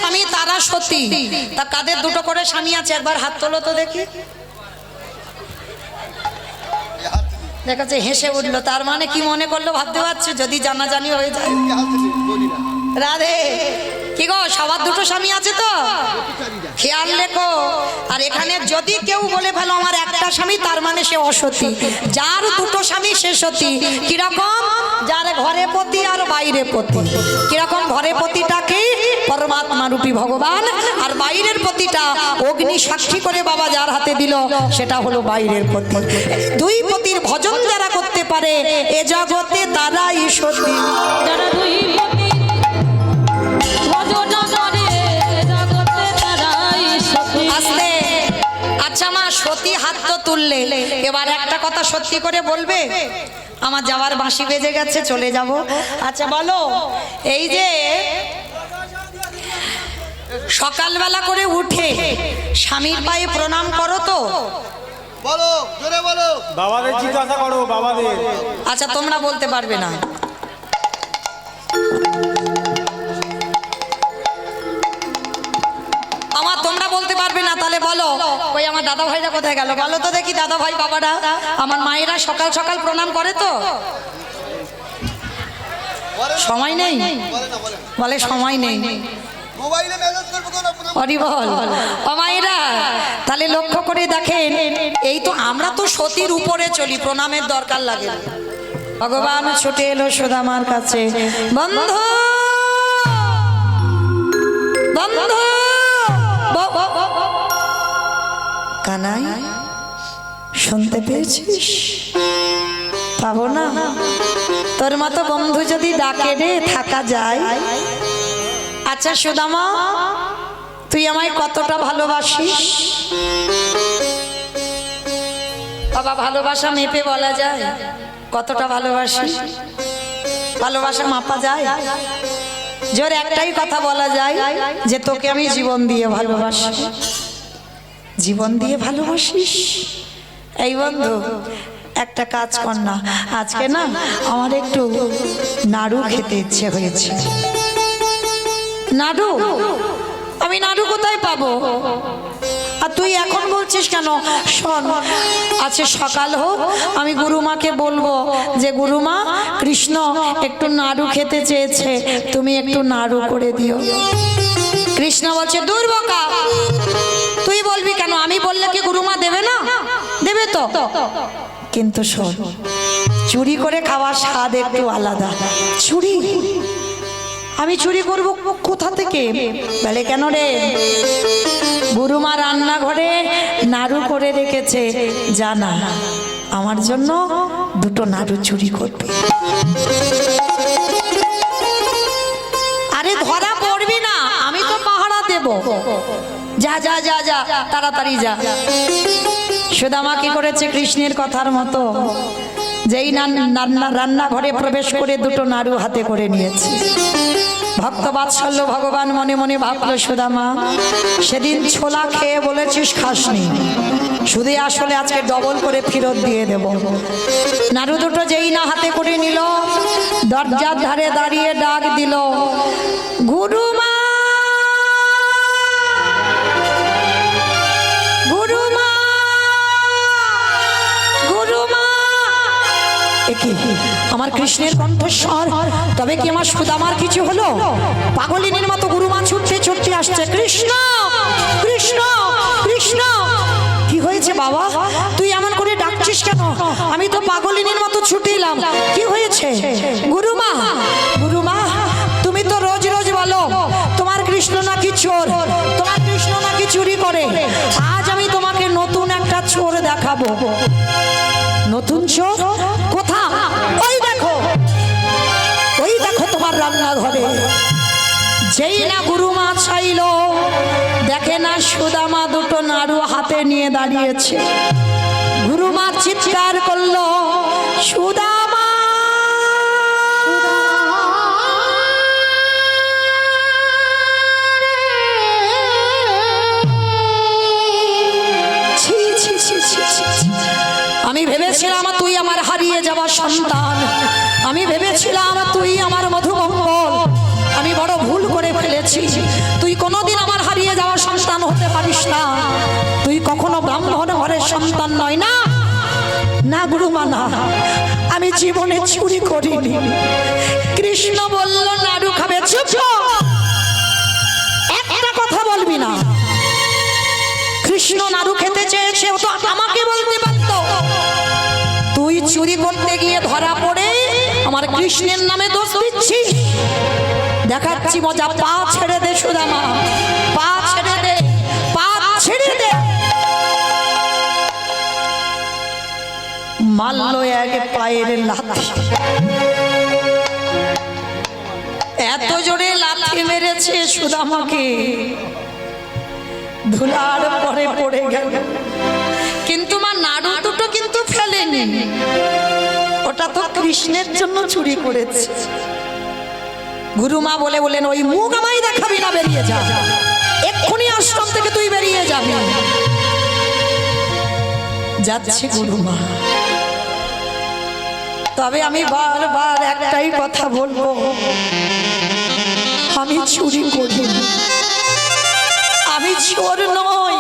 স্বামী তারা সতী। তা কাদের দুটো করে স্বামী আছে একবার হাত তোলো তো দেখি। দেখাচ্ছে হেসে উঠলো, তার মানে কি মনে করলো ভাবতে পারছো? যদি জানাজানি হয়ে যায়। রাধে কি গো, সবার দুটো স্বামী আছে তো খেয়াল রেখো। আর এখানে যদি কেউ বলে ফেলো আমার একটা স্বামী, তার মানে সে অসতী। যার দুটো স্বামী সে সতী। কিরকম? যার ঘরে পতি আর বাইরে পতি। কিরকম? ঘরে পতিটা কি পরমাত্মা রূপী ভগবান, আর বাইরের পতিটা অগ্নি সাক্ষী করে বাবা যার হাতে দিল সেটা হলো বাইরের পতি। দুই পতির ভজন যারা করতে পারে এ জগতে তারাই সতী। যারা দুই পতি ভজন করে এ জগতে তারাই সতী। আস্তে। আচ্ছা মা, সতী হাত তো তুললে, এবার একটা কথা সত্যি করে বলবে? আমার যাওয়ার বাঁশি বেজে গেছে, চলে যাব। আচ্ছা বলো, এই যে সকালবেলা করে উঠে স্বামীর পায়ে প্রণাম করো তো? বলো, জোরে বলো। বাবাদের জিজ্ঞাসা করো, বাবাদের। আচ্ছা তোমরা বলতে পারবে না। আমার তোমরা বলতে পারবে না, তাহলে বলো ওই আমার দাদা ভাইরা কোথায় গেল? বলো তো দেখি দাদা ভাই বাবারা, আমার মায়েরা সকাল সকাল প্রণাম করে তো? সময় নেই বলে, সময় নেই। মোবাইলে মেসেজ করব কোন আপনার? হরি বল। ও মায়েরা তাহলে লক্ষ্য করে দেখেন, এই তো আমরা তো সতীর উপরে চলি, প্রণামের দরকার লাগে। ভগবান ছুটে এলো সুদামার কাছে, বন্ধু বন্ধু কানাই, শুনতে পেয়েছিস? পাবো না তোর মতো বন্ধু যদি ডাকে রে থাকা যায়। আচ্ছা সুদামা, তুই আমায় কতটা ভালোবাসিস? বাবা ভালোবাসা মেপে বলা যায়? কতটা ভালোবাসিস? ভালোবাসা মাপা যায়? জোর একটাই কথা বলা যায় যে তোকে আমি জীবন দিয়ে ভালোবাসি। জীবন দিয়ে ভালোবাসিস? এই বন্ধু একটা কাজ কর না, আজকে না আমার একটু নাড়ু খেতে ইচ্ছে হয়েছে। নাড়ু? আমি নাড়ু কোথায় পাবো? আর তুই এখন বলছিস কেন? শোন, আছে সকাল হোক, আমি গুরুমাকে বলবো যে গুরুমা কৃষ্ণ একটু নাড়ু খেতে চেয়েছে, তুমি একটু নাড়ু করে দিও। কৃষ্ণ বলছে দূর বোকা, তুই বলবি কেন? আমি বললে কি গুরুমা দেবে না? দেবে তো। কিন্তু শোন, চুরি করে খাওয়ার স্বাদ একটু আলাদা। চুরি? আমি চুরি করব কোথা থেকে? বলে কেন রে? গুরুমা রান্নাঘরে নাড়ু করে রেখেছে, জানা আমার জন্য দুটো নাড়ু চুরি করবে। আরে ধরা পড়বি না, আমি তো পাহারা দেব। যা যা যা যা, তাড়াতাড়ি যা। সুদামা কি করেছে? কৃষ্ণের কথার মতো যেই রান্নাঘরে প্রবেশ করে দুটো নাড়ু হাতে করে নিয়েছে। ভক্ত বাৎসল্য ভগবান মনে মনে ভাবলো, সুদামা সেদিন ছোলা খেয়ে বলেছিস খাসনি, শুধু আসলে আজকে ডবল করে ফেরত দিয়ে দেব। নাড়ু দুটো যেই না হাতে করে নিল, দরজার ধারে দাঁড়িয়ে ডাক দিল, গুরুমা গুরুমা গুরুমা। একি আমার কৃষ্ণের কণ্ঠস্বর, তবে কি আমার সুদামার কিছু হলো? পাগলিনীর মতো গুরুমা ছুটতে ছুটতে আসছে, কৃষ্ণ কৃষ্ণ কৃষ্ণ। কি হয়েছে বাবা? তুই এমন করে ডাকছিস কেন? আমি তো পাগলিনীর মতো ছুটে এলাম, কি হয়েছে? গুরুমা গুরুমা, তুমি তো রোজ রোজ বলো তোমার কৃষ্ণ নাকি চোর, তোমার কৃষ্ণ নাকি চুরি করে। আজ আমি তোমাকে নতুন একটা চোর দেখাবো। নতুন চোর? কোথা? ওই দেখো, ওই দেখো তোমার রান্নাঘরে। যেই না গুরুমা চাইল, দেখে না সুদামা দুটো নাড়ু হাতে নিয়ে দাঁড়িয়েছে। গুরুমা চিৎকার করলো, সুদামা আমি ভেবেছিলাম তুই আমার হারিয়ে যাওয়া সন্তান, আমি ভেবেছিলাম তুই আমার মধুমঙ্গল। আমি বড় ভুল করে ফেলেছি। তুই কোনো পারিস না, তুই কখনো ব্রাহ্মণ ঘরের সন্তান নয়। না না গুরুমা না, আমি জীবনে চুরি করিনি। কৃষ্ণ বলল নাড়ু খাবে। চুপ, একটা কথা বলবি না। কৃষ্ণ নাড়ু খেতে চেয়েছে, ও তো আমাকে বলতে পারতো। তুই চুরি করতে গিয়ে ধরা পড়ে আমার কৃষ্ণের নামে দোষ দিচ্ছিস। দেখাচ্ছি মজা। পা ছেড়ে দে সুদামা, পা ছেড়ে দে, পা ছেড়ে দে। মারল এক পায়ের লাথি, এত জোরে লাথি মেরেছে সুদামাকে, ধুলার পরে পড়ে গেল। কিন্তু মা নাড়ু দুটো কিন্তু ফেলেনি, ওটা তো কৃষ্ণের জন্য চুরি করেছে। গুরুমা বলেন ওই মুখ আমায় দেখাবি না, বেরিয়ে যা এক্ষুনি, আশ্রম থেকে তুই বেরিয়ে যাবি। যাচ্ছে গুরুমা। তবে আমি বারবার একটাই কথা বলবো, আমি চুরি করি, আমি চোর নই।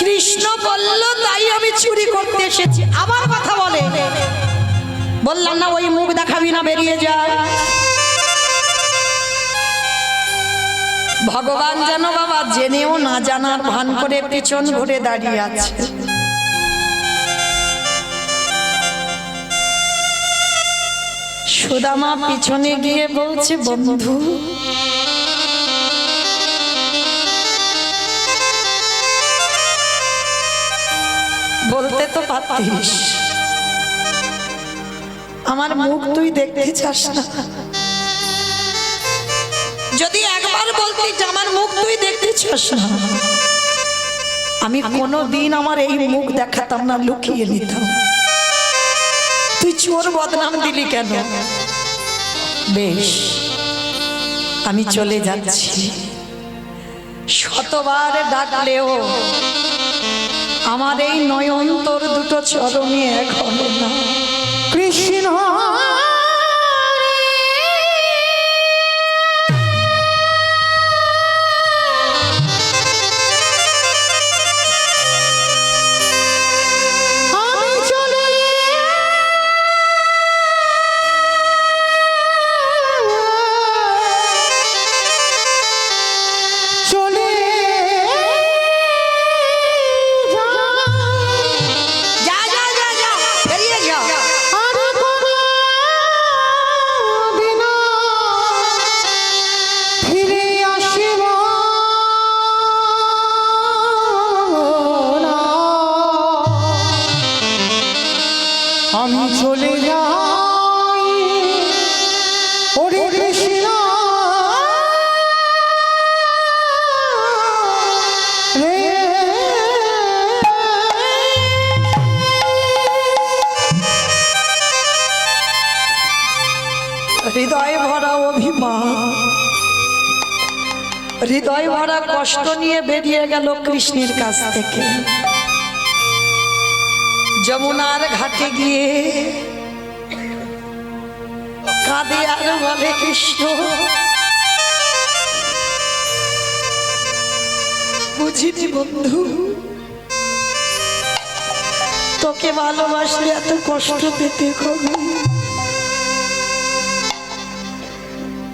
কৃষ্ণ বলল তাই আমি চুরি করতে এসেছি। আবার কথা বলে, বললাম না ওই মুখ দেখাবি না, বেরিয়ে যা। ভগবান যেন বাবা জেনেও না জানার ভান করে পিছন ঘুরে দাঁড়িয়ে আছে। সুদামা পিছনে গিয়ে বলছে, বন্ধু বলতে তো পারতিস, আমার মুখ তুই দেখতে চাস না। যদি একবার বলতিস আমার মুখ তুই দেখতে চাস না, আমি কোনোদিন আমার এই মুখ দেখাতাম না, লুকিয়ে নিতাম। তুই চোর বদনাম দিলি কেন? বেশ, আমি চলে যাচ্ছি। শতবার ডাকলেও আমার এই নয়ন তোর দুটো চরণে এক হলো না। কৃষ্ণ আমি চলে যাই, ওরে কৃষ্ণ রে। হৃদয় ভরা অভিমান, হৃদয় ভরা কষ্ট নিয়ে বেরিয়ে গেল কৃষ্ণের কাছ থেকে। যমুনার ঘাটে গিয়ে কাঁদে আর বলে, কৃষ্ণ বুঝিনি বন্ধু, তোকে ভালোবাসলে এত কষ্ট পেতে হবে।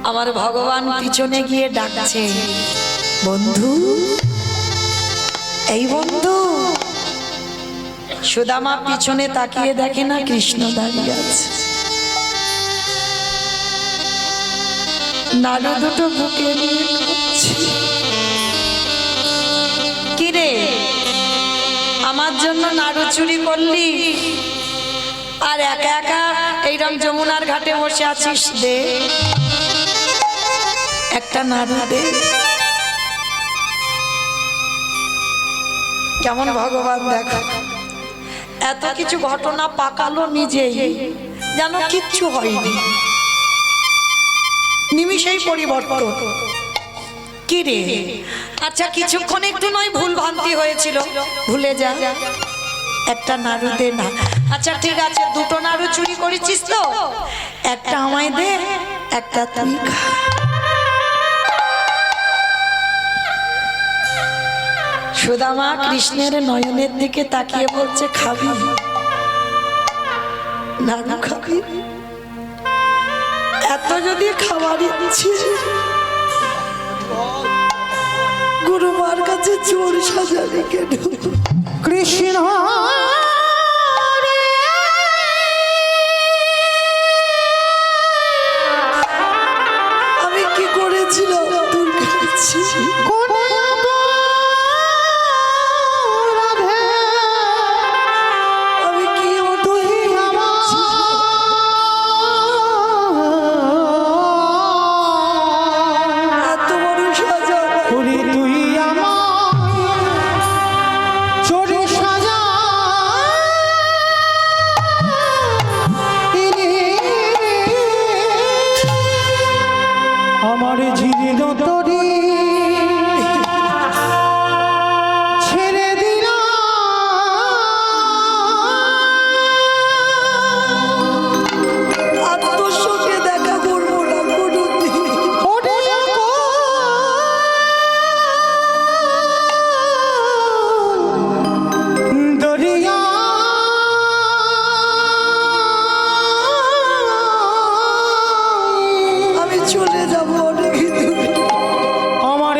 আমার ভগবান পিছনে গিয়ে ডাকছে, বন্ধু, এই বন্ধু। সুদামা পিছনে তাকিয়ে দেখে না কৃষ্ণ দাঁড়িয়ে আছে। নাড়ু দুটো বুকে নিয়ে কাঁদছে। কিরে, আমার জন্য নাড়ু চুরি করলি আর একা একা এইরকম যমুনার ঘাটে বসে আছিস? দে একটা নাড়ু দে। কেমন ভগবান দেখো, এত কিছু ঘটনা পাকালো নিজেই, যেন কিচ্ছু হয়নি, নিমিষেই পরিবর্তন। কি রে, আচ্ছা কিছুক্ষণ একটু নয় ভুল ভ্রান্তি হয়েছিল, ভুলে যা, একটা নাড়ু দে না। আচ্ছা ঠিক আছে, দুটো নাড়ু চুরি করেছিস তো, একটা আমায় দে, একটা তুই খা। সুদামা কৃষ্ণের নয়নের দিকে তাকিয়ে বলছে খাবি না গো খাবি? এত যদি খাবার ইচ্ছে গুরুমার কাছে চোর সাজালি কেন? কৃষ্ণ আমি কি করেছিলাম তোর কাছে? কোন অপরাধে আমি কি তুই এত বড় সাজা? ওরে তুই আমার চোরে সাজা আমার ঝিরি তরি ছেড়ে দিলাম আত্মসঙ্গে দেখা করবো না কোনোদিন। ওরে দরিয়া আমি চলে যাবো অনেক দূরে। আমার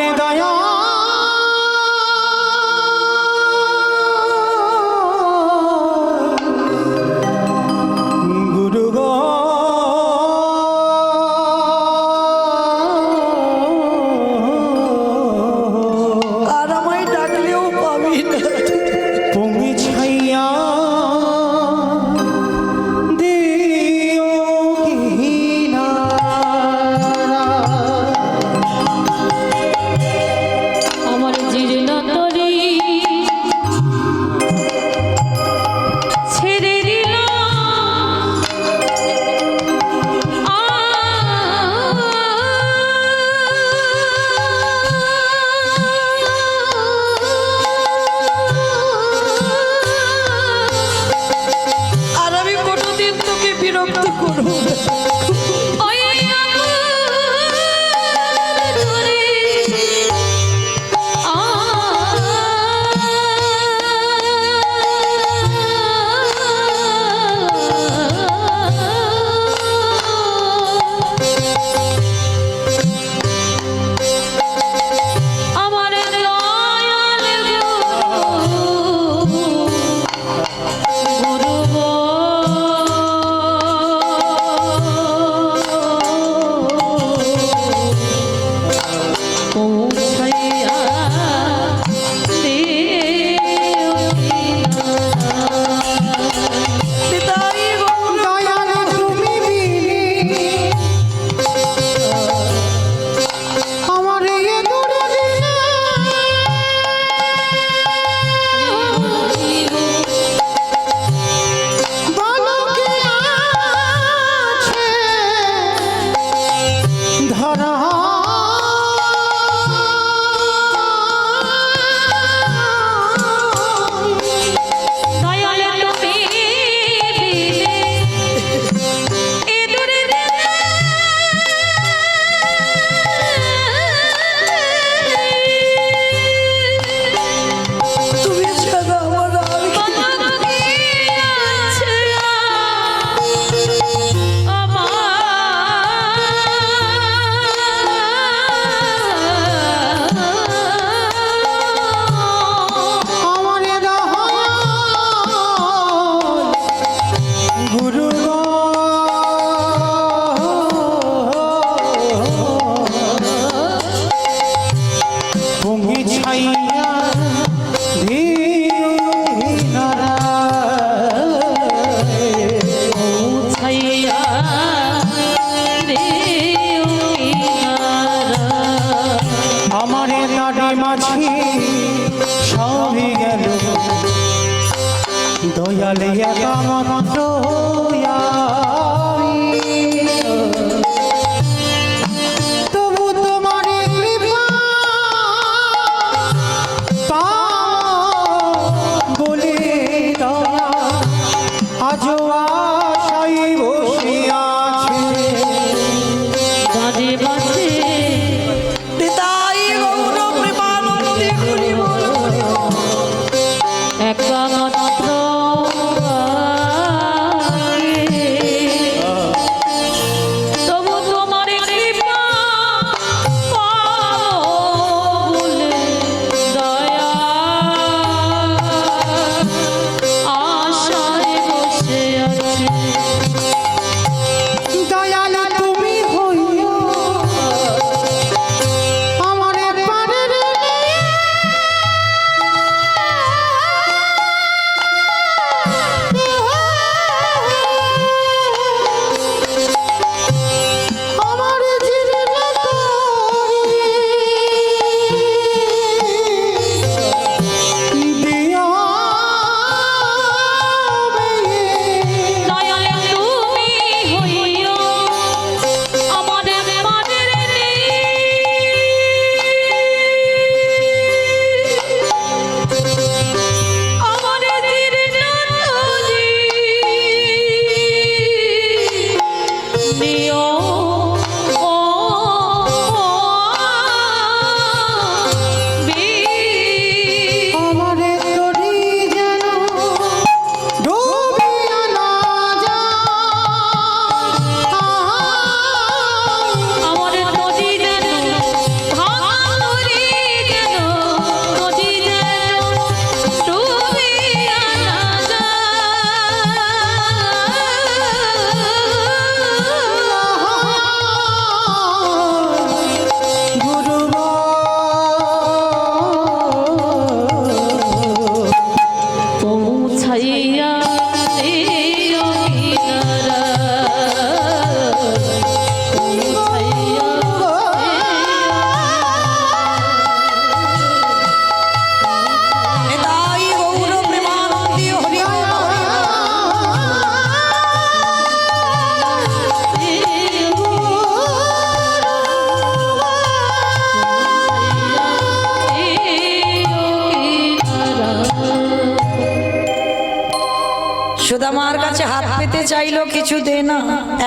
পেতে চাইলো কিছু দে না,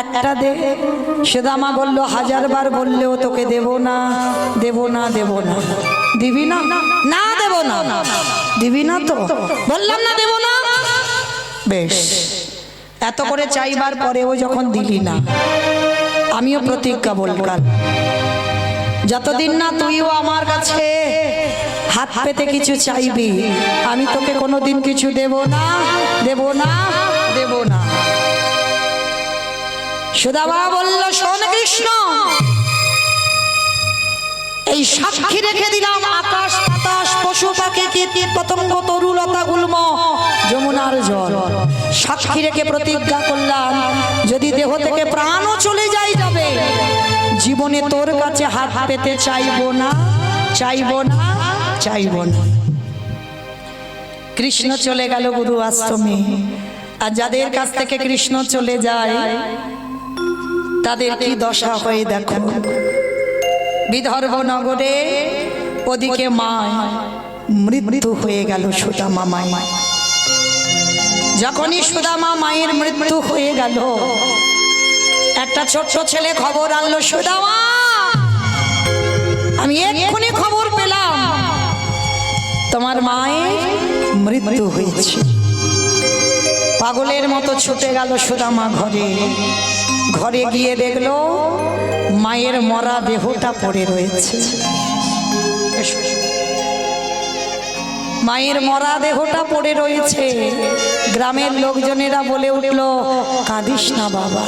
একটা দে। সুদামা বলল, 1000বার বললেও তোকে দেব না, দেব না, দেব না। দিবি না? না দেব না। দিবি না তো? বললাম না দেব না। বেশ, এত করে চাইবার পরেও যখন দিলি না, আমিও প্রতিজ্ঞা বললাম, যতদিন না তুইও আমার কাছে হাত পেতে কিছু চাইবি, আমি তোকে কোনোদিন কিছু দেব না, দেব না, দেব না। সুদামা বলল, শোন কৃষ্ণ, এই সাক্ষী রেখে দিলাম আকাশ বাতাস পশু পাখি কীট পতঙ্গ তরুলতা গুল্ম যমুনার জল, সাক্ষী রেখে প্রতিজ্ঞা করলাম, যদি দেহ থেকে প্রাণও চলে যাবে, জীবনে তোর কাছে হাত পেতে চাইবো না, চাইবো না, চাইবো না। কৃষ্ণ চলে গেল গুরু আশ্রমে। আর যাদের কাছ থেকে কৃষ্ণ চলে যায় তাদের কি দশা হয়ে দেখো। বিদর্ভ নগরে ওদিকে মা মৃত্যু হয়ে গেল সুদামা মায়ের। যখনই সুদামা মায়ের মৃত্যু হয়ে গেল, একটা ছোট্ট ছেলে খবর আনলো, সুদামা, আমি এক্ষুনি খবর পেলাম তোমার মায়ের মৃত্যু হয়েছে। পাগলের মতো ছুটে গেল সুদামা ঘরে। ঘরে গিয়ে দেখলো মায়ের মরা দেহটা পড়ে রয়েছে। মায়ের মরা দেহটা পড়ে রয়েছে। গ্রামের লোকজনেরা বলে উঠল, কাঁদিস না বাবা,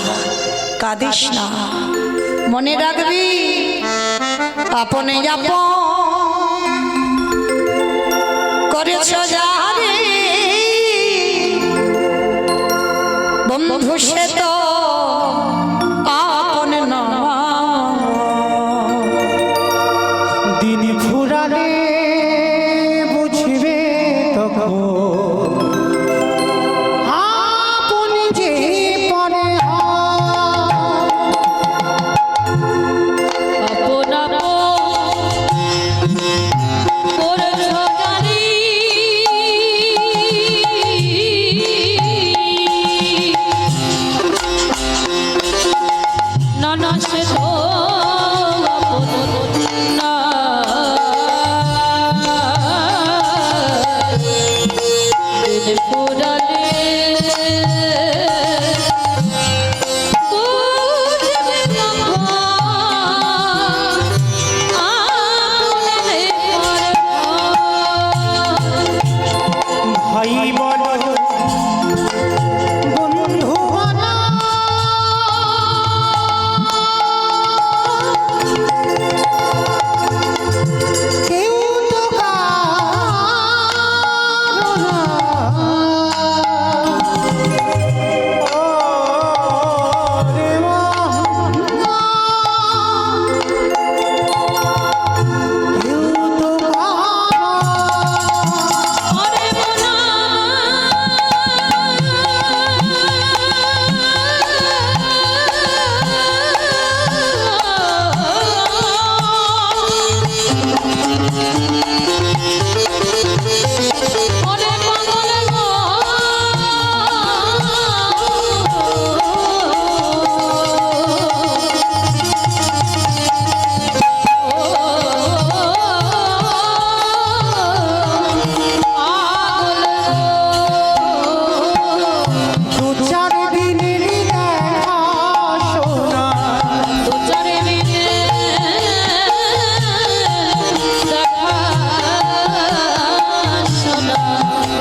কাঁদিস না, মনে রাখবি আপনে আপন করেছ যারে, বন্ধু সে তো আপন না। দিন ফুরালে বুঝবে তখন আপন যে পরে আপন করেছ জানি, না না সে তো আপন না। দিন ফুরালে বুঝবে তখন আপনে ভাই বলো বন্ধু বলো, কেউ তো কারো না। ও রে মা, কেউ তো কারো ওরে মনা ওরে পাগল গো দু চার দিনের দেখা শোনা, দু চার দিনে দেখা শোনা,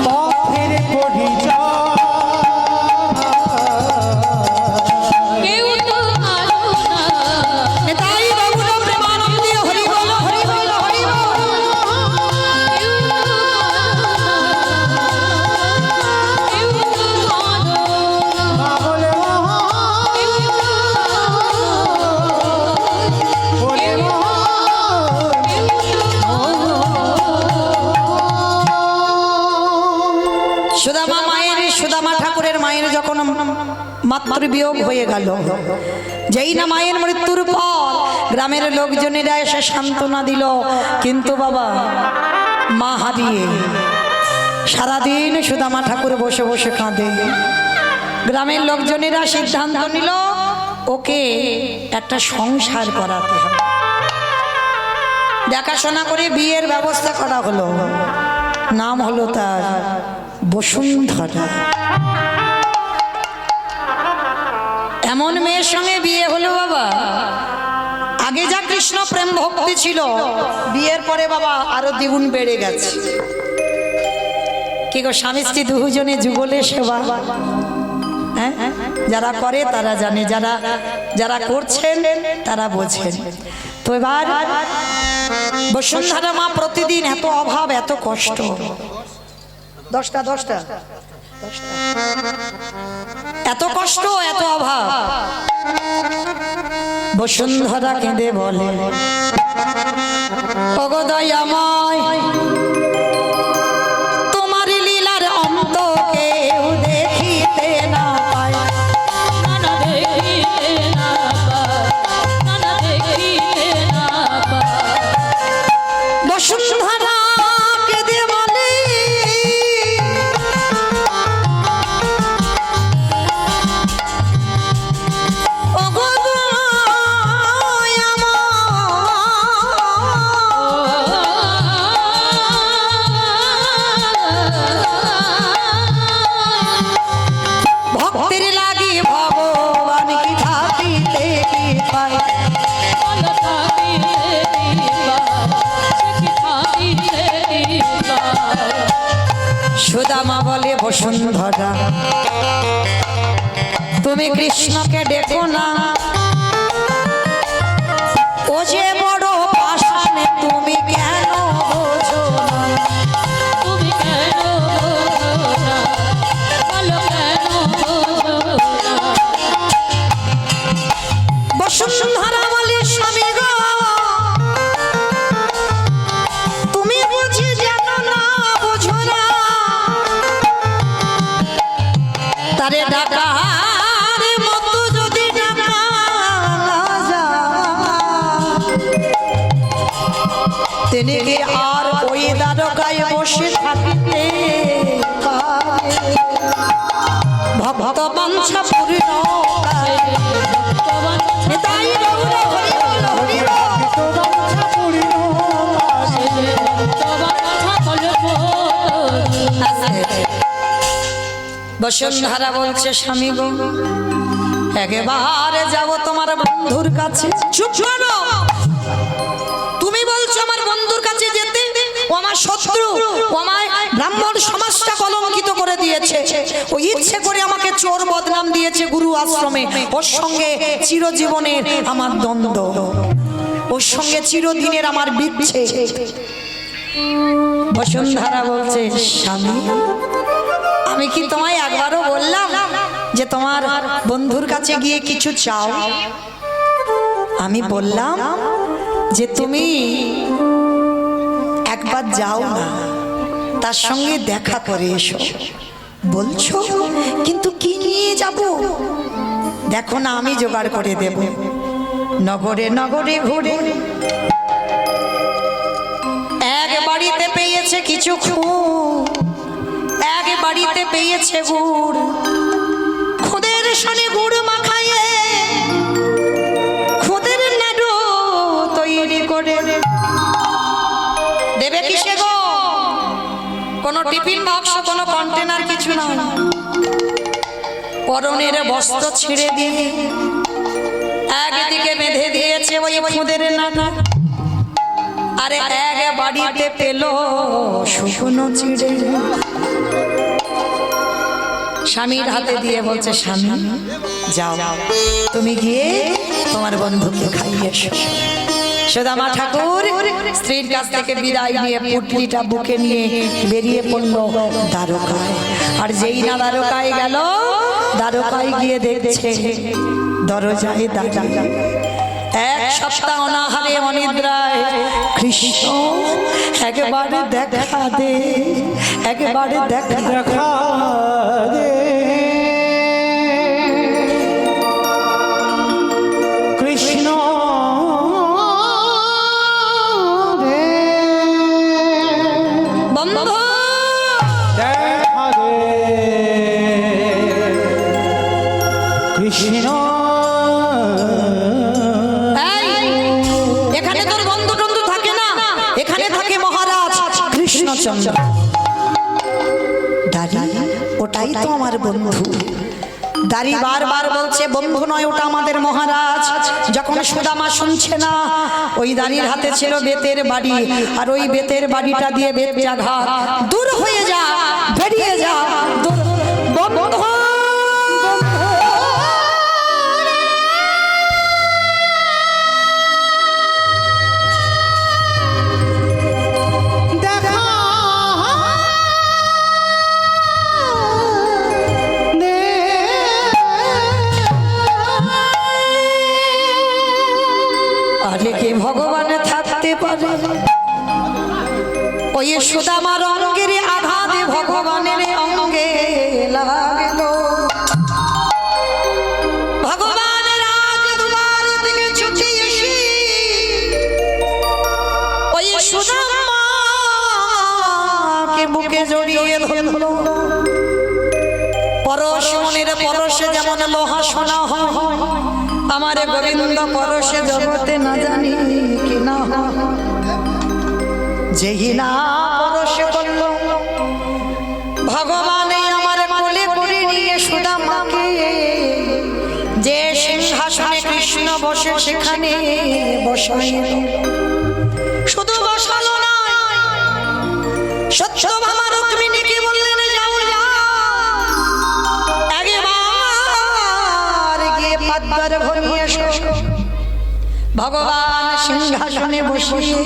পথের পরিচয় কেউ তো আলো না। তাই বাবুল প্রেমানন্দে হরি বল, হরি বল, হরি বল। পাগল মহা ওরে সুদামা মায়ের, সুদামা ঠাকুরের মায়ের যখন মাতৃবিয়োগ হয়ে গেল, যেই না মায়ের মৃত্যুর পর গ্রামের লোকজনেরা এসে সান্ত্বনা দিল, কিন্তু বাবা মা হারিয়ে সারাদিন সুদামা ঠাকুর বসে বসে কাঁদে। গ্রামের লোকজনেরা সিদ্ধান্ত নিল ওকে একটা সংসার করাতে হবে। দেখাশোনা করে বিয়ের ব্যবস্থা করা হলো। নাম হলো তার বসুন্ধরা। এমন মেয়ের সঙ্গে বিয়ে হলো বাবা, আগে যা কৃষ্ণ প্রেম ভক্তি ছিল বিয়ের পরে বাবা আরো দ্বিগুণ বেড়ে গেছে। কি গো, স্বামী স্ত্রী দুজনে যুগলে সেবা, হ্যাঁ যারা করে তারা জানে, যারা করছেন তারা বোঝেন। তো এবার বসুন্ধরা মা প্রতিদিন এত অভাব এত কষ্ট, দশটা এত কষ্ট এত অভাব, বসুন্ধরা কেঁদে বলে ওগো দয়াময়, তোমার লীলার অন্ত কেউ দেখিতে না পায়। নানা দেখিতে না পায়, নানা দেখিতে না পায়। বসুন্ধরা কেঁদে বলে ওগো ভক্তের লাগি ভগবান কি থাকিতে কি পায়। ভালো থাকিতে দিবার, সে কি থাকিতে দিবার। সুদামা বলে বসুন্ধরা তুমি কৃষ্ণকে ডেকো না, ও যে বড় পাষাণে তুমি কেন বোঝো না। তুমি কেন বোঝো না, ভালো কেন বোঝো না। বসুন্ধরা বলে স্বামী গো, তুমি বুঝি জানো না বোঝো না, তারে ডাকার মতো যদি ডাকা তিনি কি আর ওই দ্বারকায় বসে থাকিতে পারে। ভক্ত বাঞ্ছা পূর্ণ করে। নিতাই গৌর হরি বল, হরি বল। বসুন্ধরা বলছে স্বামী গো, একেবারে যাব তোমার বন্ধুর কাছে। চুপ করো, তুমি বলছো আমার বন্ধুর কাছে যেতে, ও আমার শত্রু, ও আমায় ব্রাহ্মণ সমাজটা কলঙ্কিত করে দিয়েছে, ও ইচ্ছে করে আমাকে চোর বদনাম দিয়েছে গুরু আশ্রমে। ওর সঙ্গে চিরজীবনের আমার দ্বন্দ্ব, ওর সঙ্গে চিরদিনের আমার বিচ্ছেদ। বসুন্ধরা বলছে স্বামী, আমি কি তোমায় একবারও বললাম যে তোমার বন্ধুর কাছে গিয়ে কিছু চাও? আমি বললাম যে তুমি একবার যাও না, তার সঙ্গে দেখা করে এসো। বলছো কিন্তু কি নিয়ে যাব? দেখো না আমি জোগাড় করে দেব। নগরে নগরে ঘুরে এক বাড়িতে পেয়েছে কিছু খুদ, এক বাড়িতে পেয়েছে গুড়, খুদের সনে গুড় মাখাইয়ে খুদের নাড়ু তৈরি করে দেবে কিসে গো? কোনো টিফিন বাক্স, কোনো কন্টেনার কিছু না, পরনের বস্ত্র ছিঁড়ে দিয়ে একদিকে বেঁধে দিয়েছে ওই খুদের নাড়ু, আরে এক বাড়িতে পেল শুকনো চিড়ে। স্বামীর হাতে দিয়ে বলছে স্বামী যাও, তুমি গিয়ে তোমার বন্ধুকে খাইয়ে এসো। সুদামা ঠাকুর স্ত্রীর কাছ থেকে বিদায় নিয়ে পুটলিটা বুকে নিয়ে বেরিয়ে পড়লো দ্বারকায়। আর যেই না দ্বারকায় গেল, দ্বারকায় গিয়ে দেখছে দরজায় দাঁড়িয়ে এক সপ্তাহ অনাহারে অনিদ্রায় কৃষ্ণ একবারে দেখা দে, একবারে দেখা দে কৃষ্ণ রে, বন্ধু দেখা দে কৃষ্ণচন্দ্র দাঁড়ি, ওটাই তো আমার বন্ধু। দাঁড়ি বারবার বলছে বন্ধু নয়, ওটা আমাদের মহারাজ। যখন সুদামা শুনছে না, ওই দাঁড়ির হাতে ছিল বেতের বাড়ি, আর ওই বেতের বাড়িটা দিয়ে বেত জাঘাত, দূর হয়ে যা, বেরিয়ে যা, দূর বন্ধু। দেখা দে আরে কে ভগবান থাকতে পারে ওই সুদামার অঙ্গের আঘাতে ভগবানের অঙ্গে লাগলো। ভগবানের রাজদুয়ার থেকে ছুটে এসে ওই সুদামাকে বুকে জড়িয়ে ধরলো। পরশ মনের পরশে যেমন লোহা সোনা হয়, আমার গোবিন্দ পরশে জগতে না জানি কি না, যেই না পরশে করল ভগবান আমার কোলে করে নিয়ে সুদামাকে যে সিংহাসনে কৃষ্ণ বসে সেখানে বসাইল। শুধু বসালো না, সত্যভামা রুক্মিণীকে বললেন যাও যাও, একবার গিয়ে পাদ্দার ভরিয়ে এসো। ভগবান সিংহাসনে বসিয়ে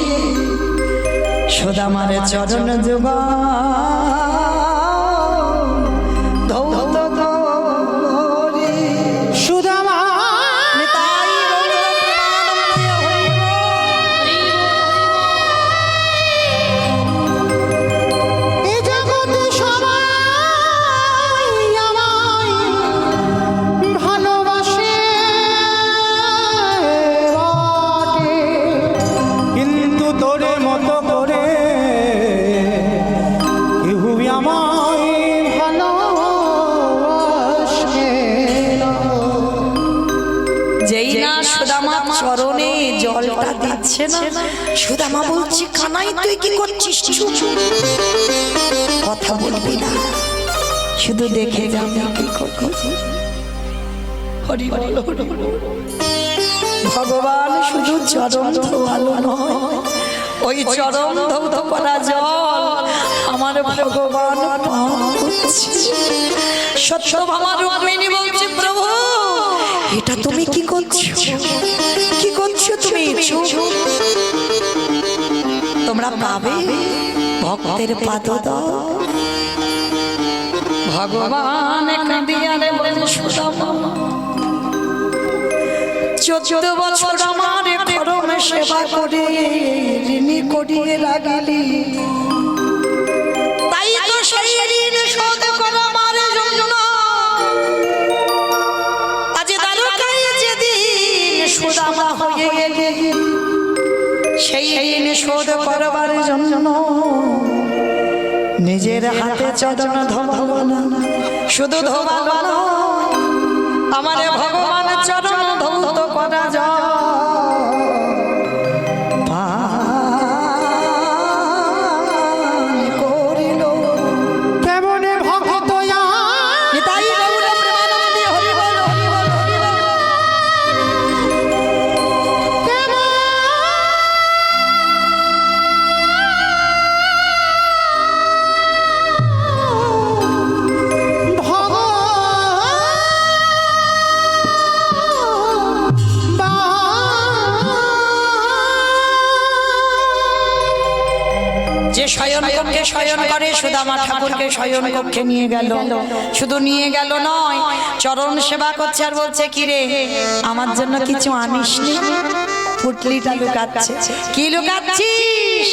সুদামার চরণ যুগা ধৌত করে সুদামা নিতাই গৌর প্রেমানন্দে হইব। এ জগতে সবাই আমায় ভালোবাসে বটে, কিন্তু তোরে মতো করে কেউ আমায় ভালোবাসে না। যেই না সুদামা চরণে জলটা দিচ্ছে না, সুদামা বলছি কানাই তুই কি করছিস? চুপ, কথা বলবি না, শুধু দেখে যাবি কি করছিস। হরি বল, হরি বল। ভগবান শুধু চরণ ধোয়ালো নয়, ওই চরণ ধৌত করা জল আমার ভগবান পান করছে। সত্যভামা রুক্মিণী বলছে প্রভু এটা তুমি কি করছো? কি করছো তুমি? তোমরা পাবে ভক্তের পাদ দাও। ভগবান কাঁদিয়ারে বলে সুদামা 14 বছর আমার করমে সেবা করে ঋণী করিয়ে লাগিলি, তাই তো সেই ঋণ শোধ করা আমার জন্য আজ দ্বারকায় যেদিন সুদামা হয়ে গেলে, সেই ঋণ শোধ করবার জন্য নিজের হাতে চরণ ধোবালো না, শুধু ধোবালো না, আমার ভগবান চরণ ধৌত করা যায় করিল। কেমনে ভক্ত নিতাই গৌর প্রেমানন্দে হরি বল, হরি বল, হরি বল। যে শয়ন কক্ষে শয়ন করে সুদামা ঠাকুরকে শয়ন কক্ষে নিয়ে গেল। শুধু নিয়ে গেল নয়, চরণ সেবা করছে আর বলছে কি রে আমার জন্য কিছু আনিসনি? পুটলিটা লুকাচ্ছে। কি লুকাচ্ছিস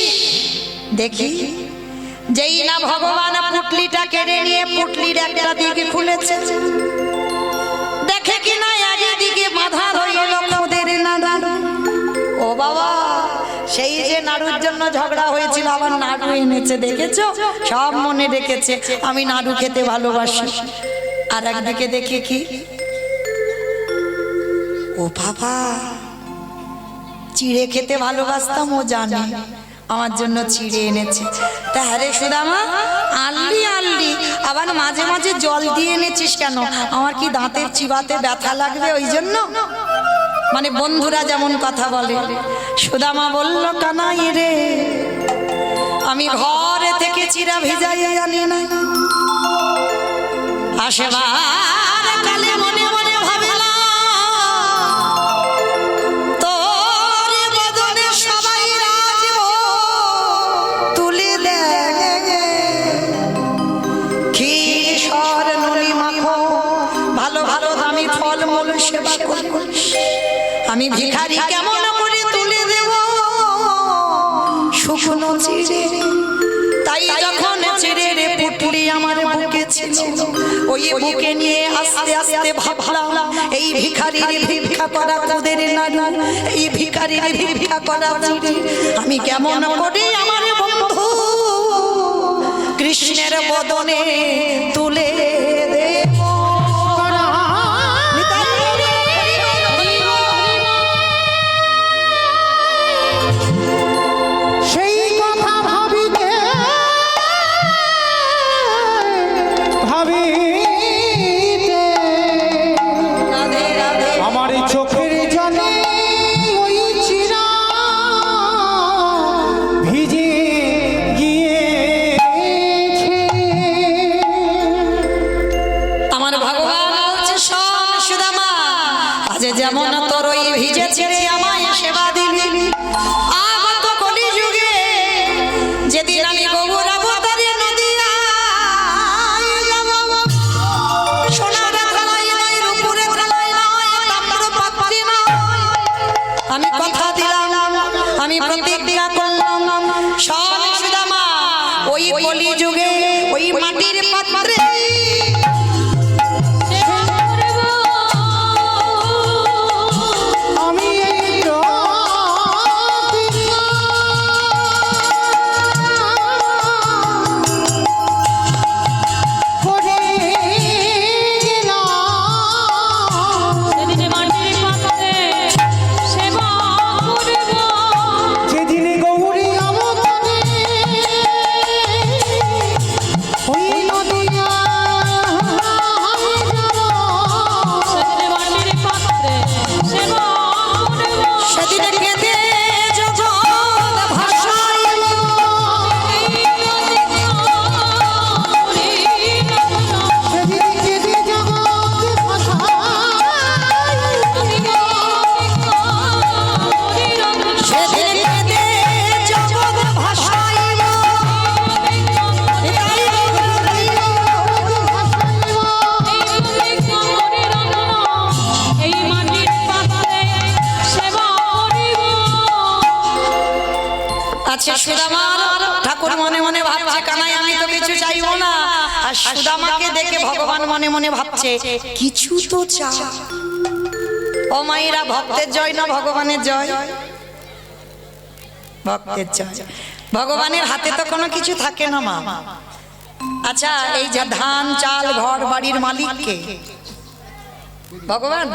দেখি। যেই না ভগবান পুটলিটা কেড়ে নিয়ে পুটলির একটা দিকে খুলেছে, দেখে কিনা একদিকে বাঁধা রইল খুদের নাড়ু। ও বাবা, সেই যে নাড়ুর জন্য ঝগড়া হয়েছিল আবার নাড়ু এনেছে, দেখেছো? সব মনে রেখেছে আমি নাড়ু খেতে ভালোবাসি। আর একদিকে দেখে কি, ও বাবা চিড়ে খেতে ভালোবাসতাম ও জানে, আমার জন্য চিড়ে এনেছে। তা হ্যাঁ রে সুদামা, আনলি আনলি, আবার মাঝে মাঝে জল দিয়ে এনেছিস কেন? আমার কি দাঁতের চিবাতে ব্যথা লাগবে ওই জন্য? মানে বন্ধুরা যেমন কথা বলে। সুদামা বলল, কানাই রে, আমি ঘরে থেকে চিড়া ভিজাইয়া আনি না, আসেবার কালে মনে মনে ভাবিলাম তোর বদনে সবাই রাজব তুলে দেয়, ক্ষীর সর নলি মাখো, ভালো ভালো দামি ফল মূল সেবা করিস, আমি ভিখারি কেমন করে তুলে দেব শুকনো চিড়ে। তাই যখন চিড়ের পুটলি আমার বুকে ছিল, ওই বুকে নিয়ে আস্তে আস্তে ভাবলাম এই ভিখারির ভিক্ষা করা তোদের নাড়ু, এই ভিখারির ভিক্ষা করা চিড়ে আমি কেমন করে আমার বন্ধু কৃষ্ণের বদনে তুলে দেব। সেই কথা ভাবিতে ভাবিতে আমার চোখের জলে ওই চিরা ভিজে গিয়েছে। আমার ভগবান বলছে, শোন সুদামা, আজ যেমন তোর ওই ভিজে ছেড়ে আমায় সেবা দিলি, আগত কলিযুগে যেদিন আমি গৌর অবতারে নদিয়ায় যাব, সোনার থালায় নয়, রূপোর থালায় নয়, তাম্র পাত্রে নয়, আমি কথা দিলাম, আমি প্রতিজ্ঞা করলাম, শোন সুদামা, ওই কলিযুগে ওই মাটির পাত্রে আমি এই করে গেলাম, সেদিনে মাটির পাত্রে সেবা করব, যেদিনে গৌরী অবতারে ওই নদিয়া সেদিনে মাটির পাত্রে সেবা করব, সেদিনে কেঁদে জগৎ ভাসাইল, সেদিনে কেঁদে জগৎ ভাসায়, সেদিনে কেঁদে জগৎ ভাসাইল, এই মাটির পাত্রে সেবা করিব। আচ্ছা সুদামার ঠাকুর মনে মনে ভাবছে, কানাই আমি তো কিছু চাইবো না, আর সুদামাকে দেখে ভগবান মনে মনে ভাবছে কিছু তো চা। ও মায়েরা, ভক্তের জয় না ভগবানের জয়? ভক্তের জয়। ভগবানের হাতে তো কোনো কিছু থাকে না মা। আচ্ছা, এই যে ধান চাল ঘর বাড়ির মালিক কে? ভগবান।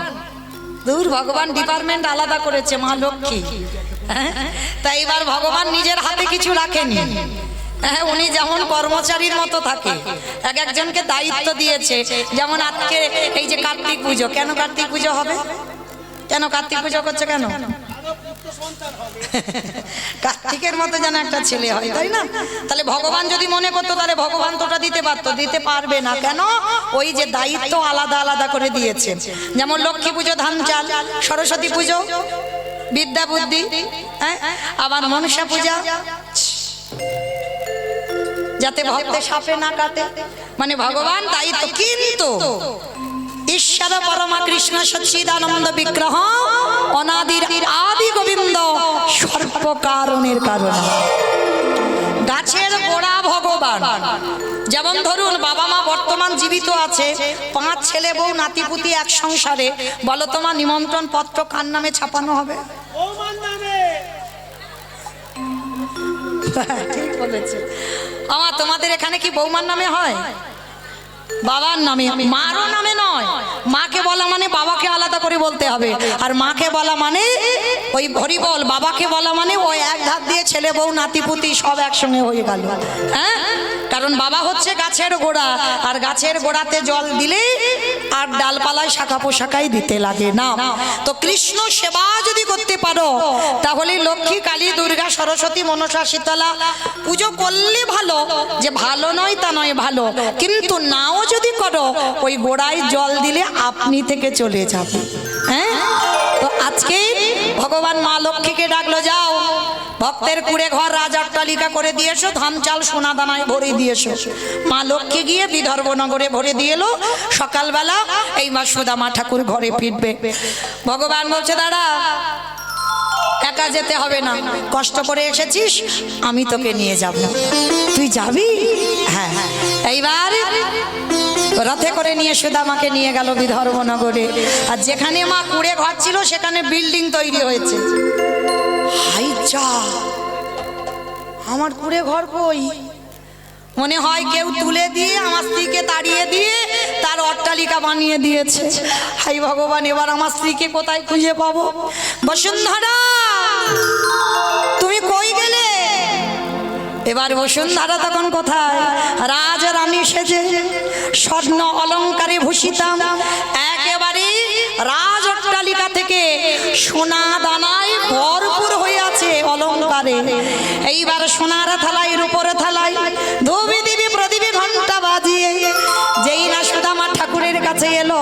দূর, ভগবান ডিপার্টমেন্ট আলাদা করেছে, মা লক্ষ্মী। হ্যাঁ, তাই এবার ভগবান নিজের হাতে কিছু রাখেনি। হ্যাঁ, উনি যেমন কর্মচারীর মতো থাকে, এক একজনকে দায়িত্ব দিয়েছে। যেমন আজকে এই যে কার্তিক পুজো, কেন কার্তিক পুজো হবে? কেন কার্তিক পুজো করছে কেন? কার্তিকের মতো যেন একটা ছেলে হয়, তাই না? তাহলে ভগবান যদি মনে করতো, তাহলে ভগবান তোটা দিতে পারতো, দিতে পারবে না। কেন? ওই যে দায়িত্ব আলাদা আলাদা করে দিয়েছে। যেমন লক্ষ্মী পুজো ধান চাল, সরস্বতী পুজো বিদ্যা বুদ্ধি, হ্যাঁ, আবার মনসা পূজা যাতে ভক্তে সাপে না কাটে, মানে ভগবান দায়িত্ব। কিন্তু ঈশ্বর পরমা কৃষ্ণ সচ্চিদানন্দ বিগ্রহ অনাদির আদি গোবিন্দ সর্বকারণের কারণ, গাছের গোড়া ভগবান। যেমন ধরুন, বাবা মা বর্তমান জীবিত আছে, 5 ছেলে বউ নাতিপুতি এক সংসারে, বলো তোমার নিমন্ত্রণ পত্র কার নামে ছাপানো হবে? ঠিক বলেছে আমার। তোমাদের এখানে কি বৌমার নামে হয়? বাবার নামে, মারও নামে নয়। মাকে বলা মানে বাবাকে আলাদা করে বলতে হবে, আর মাকে বলা মানে ওই হরি বল, বাবাকে বলা মানে ওই এক ধার দিয়ে ছেলে বউ নাতিপুতি সব একসঙ্গে হয়ে গেল। হ্যাঁ, কারণ বাবা হচ্ছে গাছের গোড়া, আর গাছের গোড়াতে জল দিলে আর ডালপালায় শাখা পোশাকাই দিতে লাগে না। তো কৃষ্ণ সেবা যদি করতে পারো তাহলে লক্ষ্মী, কালী, দুর্গা, সরস্বতী, মনসা, শীতলা পুজো করলে ভালো, যে ভালো নয় তা নয়, ভালো। কিন্তু নাও যদি করো, ওই গোড়ায় জল দিলে আপনি থেকে চলে যাবে। হ্যাঁ, তো আজকে ভগবান মা লক্ষ্মীকে ডাকলো, যাও ভক্তের কুড়ে ঘর রাজ অট্টালিকা করে দিয়েছো, ধান চাল সোনা দানায় ভরে দিয়েছো। মা লক্ষ্মী গিয়ে বিদর্ভ নগরে ভরে দিয়ে এলো। সকালবেলা এই মা সুদামা ঠাকুর ঘরে ফিরবে। ভগবান বলছে, দাঁড়া, একা যেতে হবে না, কষ্ট করে এসেছিস, আমি তোকে নিয়ে যাব। তুই যাবি? হ্যাঁ। এইবার রথে করে নিয়ে সুদামাকে নিয়ে গেল বিদর্ভ নগরে। আর যেখানে মা কুড়ে ঘর ছিল সেখানে বিল্ডিং তৈরি হয়েছে। হাই যা, আমার কুড়ে ঘর কই? মনে হয় কেউ তুলে দিয়ে আমার স্ত্রীকে তাড়িয়ে দিয়ে তার অট্টালিকা বানিয়ে দিয়েছে। হাই ভগবান, এবার আমার স্ত্রীকে কোথায় খুঁজে পাবো? বসুন্ধরা, তুমি কই গেলে? এবার বসুন্ধরা তখন কোথায়? রাজ রানী সেজে স্বর্ণ অলঙ্কারে ভূষিতাম, একেবারে রাজ অট্টালিকা থেকে সোনা দানায় ভরপুর হয়ে আছে অলঙ্কারে। এইবার সোনার থালায়, রূপোর থালায় ধূপি দিবি প্রদীপে ঘন্টা বাজিয়ে যেই না সুদামা ঠাকুরের কাছে এলো।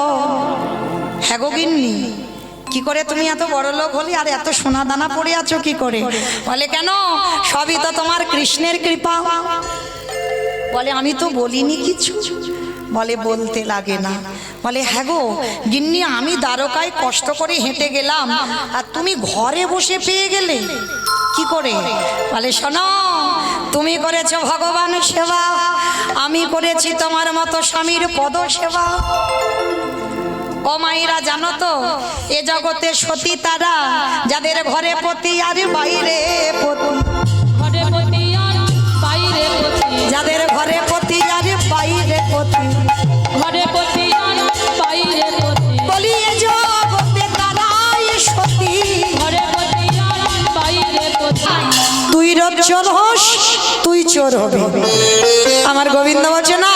হ্যাঁ গো গিন্নি, কি করে তুমি এত বড় লোক হলি আর এত সোনা দানা পড়ে আছো কি করে? বলে, কেন? সবই তো তোমার কৃষ্ণের কৃপা। বলে, আমি তো বলিনি কিছু। বলে, বলতে লাগে না। বলে, হ্যাঁ গো গিন্নি, আমি দ্বারকায় কষ্ট করে হেঁটে গেলাম আর তুমি ঘরে বসে পেয়ে গেলে কি করে? বলে, শোনো, তুমি করেছো ভগবান সেবা, আমি করেছি তোমার মতো স্বামীর পদ সেবা। ও মাইরা, জানো তো এ জগতে সতী তারা যাদের ঘরে পতি আর বাইরে পতি, ঘরে পতি আর বাইরে পতি, যাদের ঘরে পতি আর বাইরে পতি, ঘরে পতি আর বাইরে পতি, বলি এ জগতে তারাই সতী, ঘরে পতি আর বাইরে পতি। তুই রোজ চোর হোস, তুই চোর হবি। আমার গোবিন্দ বলছে, না,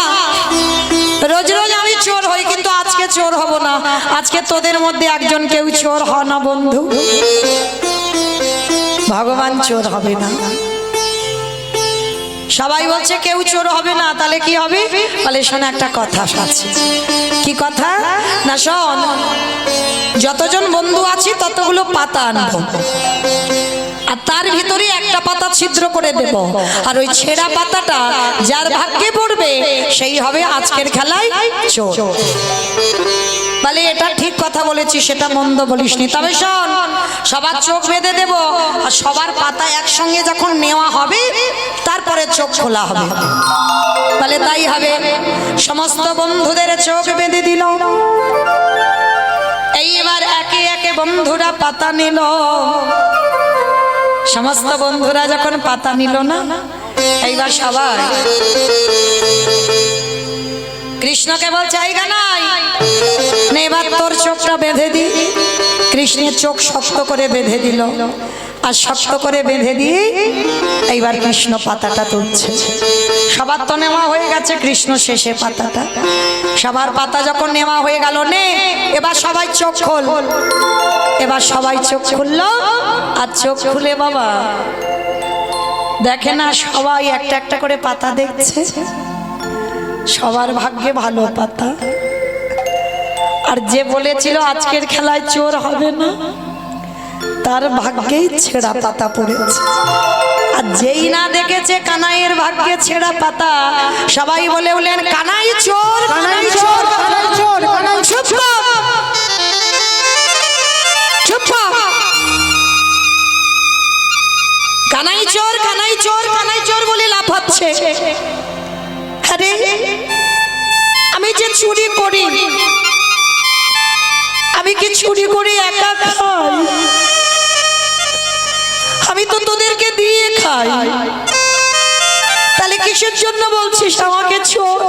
রোজ রোজ আমি চোর হই, কিন্তু আজকে চোর হব না। আজকে তোদের মধ্যে একজন কেউ চোর হ না বন্ধু। ভগবান চোর হবে না। সবাই বলছে কেউ চোর হবে না, তাহলে কি হবে? বলে, শোন, একটা কথা আছে। কি কথা? না শোন, যতজন বন্ধু আছি ততগুলো পাতা আনবো, আর তার ভিতরে একটা পাতা ছিদ্র করে দেব, আর ওই ছেঁড়া পাতাটা যার ভাগ্যে পড়বে সেই হবে আজকের খেলায় চোর। বলে, এটা ঠিক কথা বলেছি, সেটা মন্দ বলিসনি। তবে শোন, সবার চোখ বেঁধে দেব, আর সবার পাতা একসঙ্গে যখন নেওয়া হবে তারপরে চোখ খোলা হবে। বলে, তাই হবে। সমস্ত বন্ধুদের চোখ বেঁধে দিল। এইবার একে একে বন্ধুরা পাতা নিল। সমস্ত বন্ধুরা যখন পাতা নিল না, এইবার সবাই কৃষ্ণকে বলছে, এই গানাই, এবার তোর চোখটা বেঁধে দি। কৃষ্ণের চোখ শক্ত করে বেঁধে দিল, আর শক্ত করে বেঁধে দিয়ে এইবার কৃষ্ণ পাতাটা তুলছে। সবার তো নেওয়া হয়ে গেছে, কৃষ্ণ শেষে পাতাটা। সবার পাতা যখন নেওয়া হয়ে গেল, নে এবার সবাই চোখ খোল। এবার সবাই চোখ খুললো, আর চোখ খুলে বাবা দেখে না, সবাই একটা একটা করে পাতা দেখছে। সবার ভাগ্যে ভালো পাতা। আর যে বলেছিল আজকের খেলায় চোর হবে না, তার ভাগ্যেই ছেঁড়া পাতা পড়েছে। আর যেই না দেখেছে কানাইয়ের ভাগ্যে ছেঁড়া পাতা, সবাই বলে বলেন, কানাই চোর, কানাই চোর, কানাই চোর, কানাই চুপ কর, চুপ কর। কানাই চোর, কানাই চোর, কানাই চোর বলে লাফাচ্ছে। আরে আমি যে চুরি করি, আমি কি চুরি করে একা খাই? আমি তো তোদেরকে দিয়ে খাই, তাহলে কিসের জন্য বলছিস আমাকে চোর?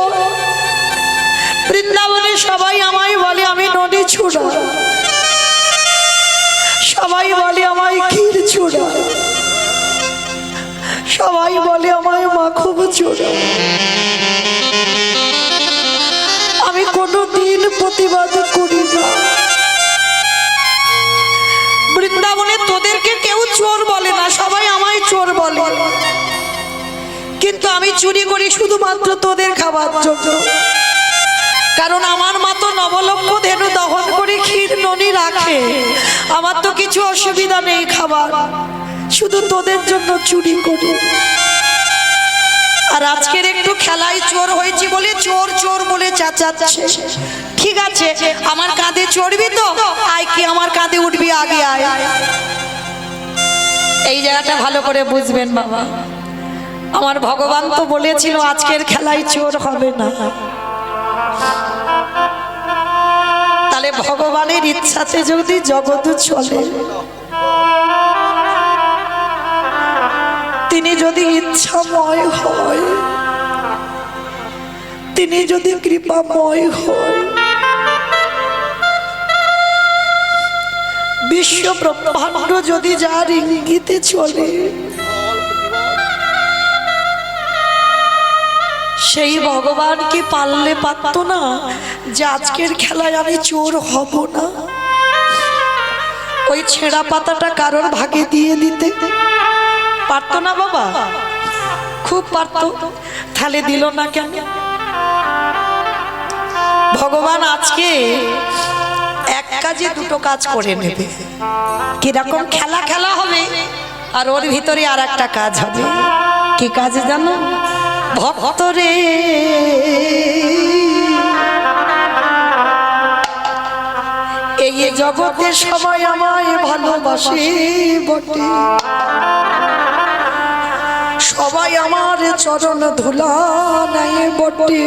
বৃন্দাবনে সবাই আমায় বলে আমি নদী ছুড়া, সবাই বলে আমায় ক্ষীর ছুড়া, সবাই বলে আমায় মাখব চোরা। আমি কোনোদিন প্রতিবাদ করি না। বৃন্দাবনে তোদেরকে কেউ চোর বলে না, সবাই আমায় চোর বলে, কিন্তু আমি চুরি করি শুধুমাত্র তোদের খাবার জন্য। কারণ আমার মা তো নবলক্ষ ধেনু দহন করে ক্ষীর ননি রাখে, আমার তো কিছু অসুবিধা নেই খাবার, শুধু তোদের জন্য চুরি করি। আর আজকের একটু খেলায় চোর হয়েছি বলে চোর চোর বলে চেঁচাচ্ছে। ঠিক আছে, আমার কাঁধে চড়বি তো আয়, কি আমার কাঁধে উঠবি, আগে আয়। এই জায়গাটা ভালো করে বুঝবেন বাবা, আমার ভগবান তো বলেছিল আজকের খেলায় চোর হবে না। তাহলে ভগবানের ইচ্ছাতে যদি জগৎ চলে, তিনি যদি ইচ্ছাময় হয়, তিনি যদি কৃপাময় হয়, বিশ্ব ব্রহ্মাণ্ড যদি যার ইঙ্গিতে চলে, সেই ভগবান কি পারলে পারতো না যে আজকের খেলায় আমি চোর হব না? ওই ছেঁড়া পাতাটা কারোর ভাগে দিয়ে দিতে পারতো না বাবা? খুব পারতো, তাহলে দিল না কেন? ভগবান আজকে এক কাজে দুটো কাজ করে নেবে। কিরকম? খেলা খেলা হবে, আর ওর ভিতরে আর একটা কাজ হবে। কি কাজ জানো? ভক্তরে এই জগতে সবাই আমায় ভালোবাসে বটে, সবাই আমার চরণ ধুলা নেয় বটে,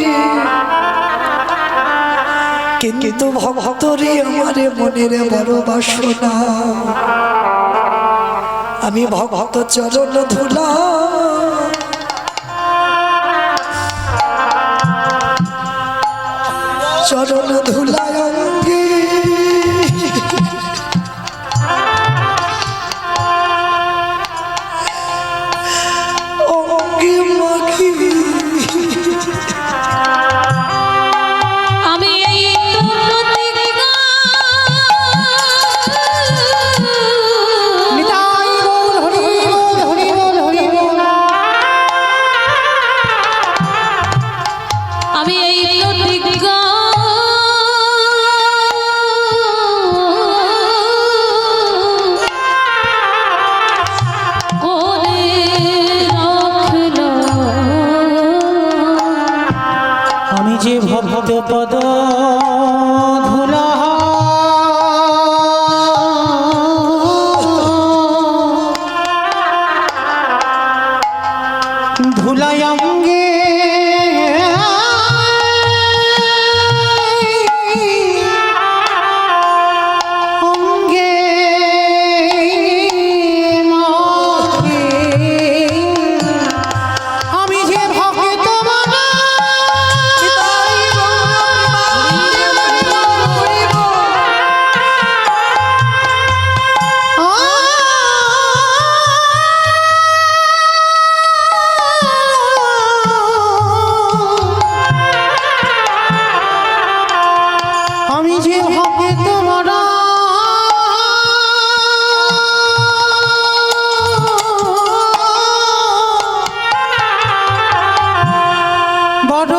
কিন্তু ভক্তরে আমার মনের বড় বাসনা, আমি ভক্ত চরণ ধুলা চরণ ধুলায় অঙ্গে অঙ্গে মাখি। আমি এই নিতাই গৌর হরি বল, হরি বল, হরি বল। আমি এই প্রতিজ্ঞা করে রাখলাম, আমি যে ভক্ত পদ ধুলা ধুলাই অঙ্গে অঙ্গে মাখে, আমি যে ভক্ত মানা আমি যে ভক্ত মানা বড়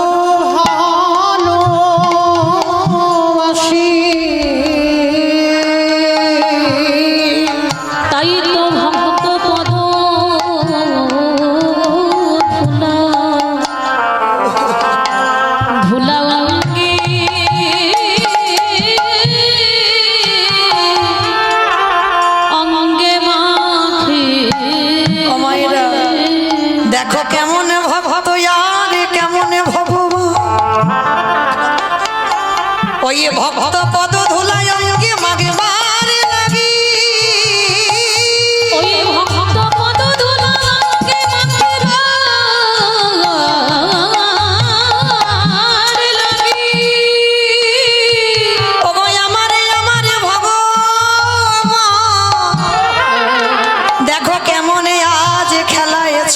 ভালোবাসি, তাই তো ভক্ত পদ ধুলা অঙ্গে অঙ্গে মাখে। অমায়েরা দেখো কেমন ভক্ত, আর কেমন ভগবান, ওই ভক্ত পদ ধুলায় অঙ্গে মাগবার লাগি, ওই ভক্ত পদ ধুলা অঙ্গে মাখিবার লাগি।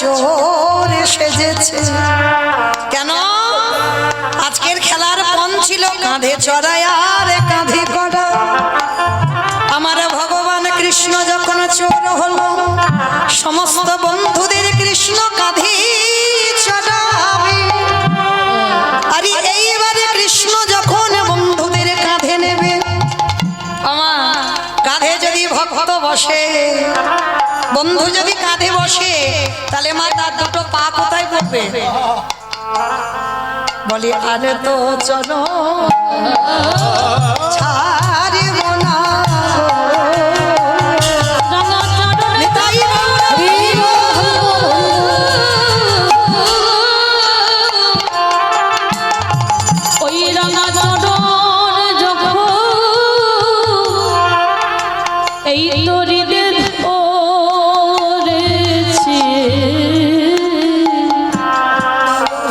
চোর সেজেছে। কেন? আজকের খেলার পণ ছিল কাঁধে চড়াই আর কাঁধে করা। আমার ভগবান কৃষ্ণ যখন চোর হলো, সমস্ত বন্ধুদের কৃষ্ণ কাঁধে চড়াবে। আর এইবারে কৃষ্ণ যখন বন্ধুদের কাঁধে নেবে, আমার কাঁধে যদি ভক্ত বসে, বন্ধু যদি কাঁধে বসে, তাহলে মা তার দুটো পা কোথায় পড়বে? বলি আরে তো চলো ছাড়িব না। নিতাই ওই রাঙা চরণ যখন এই তরিতে ধরেছে,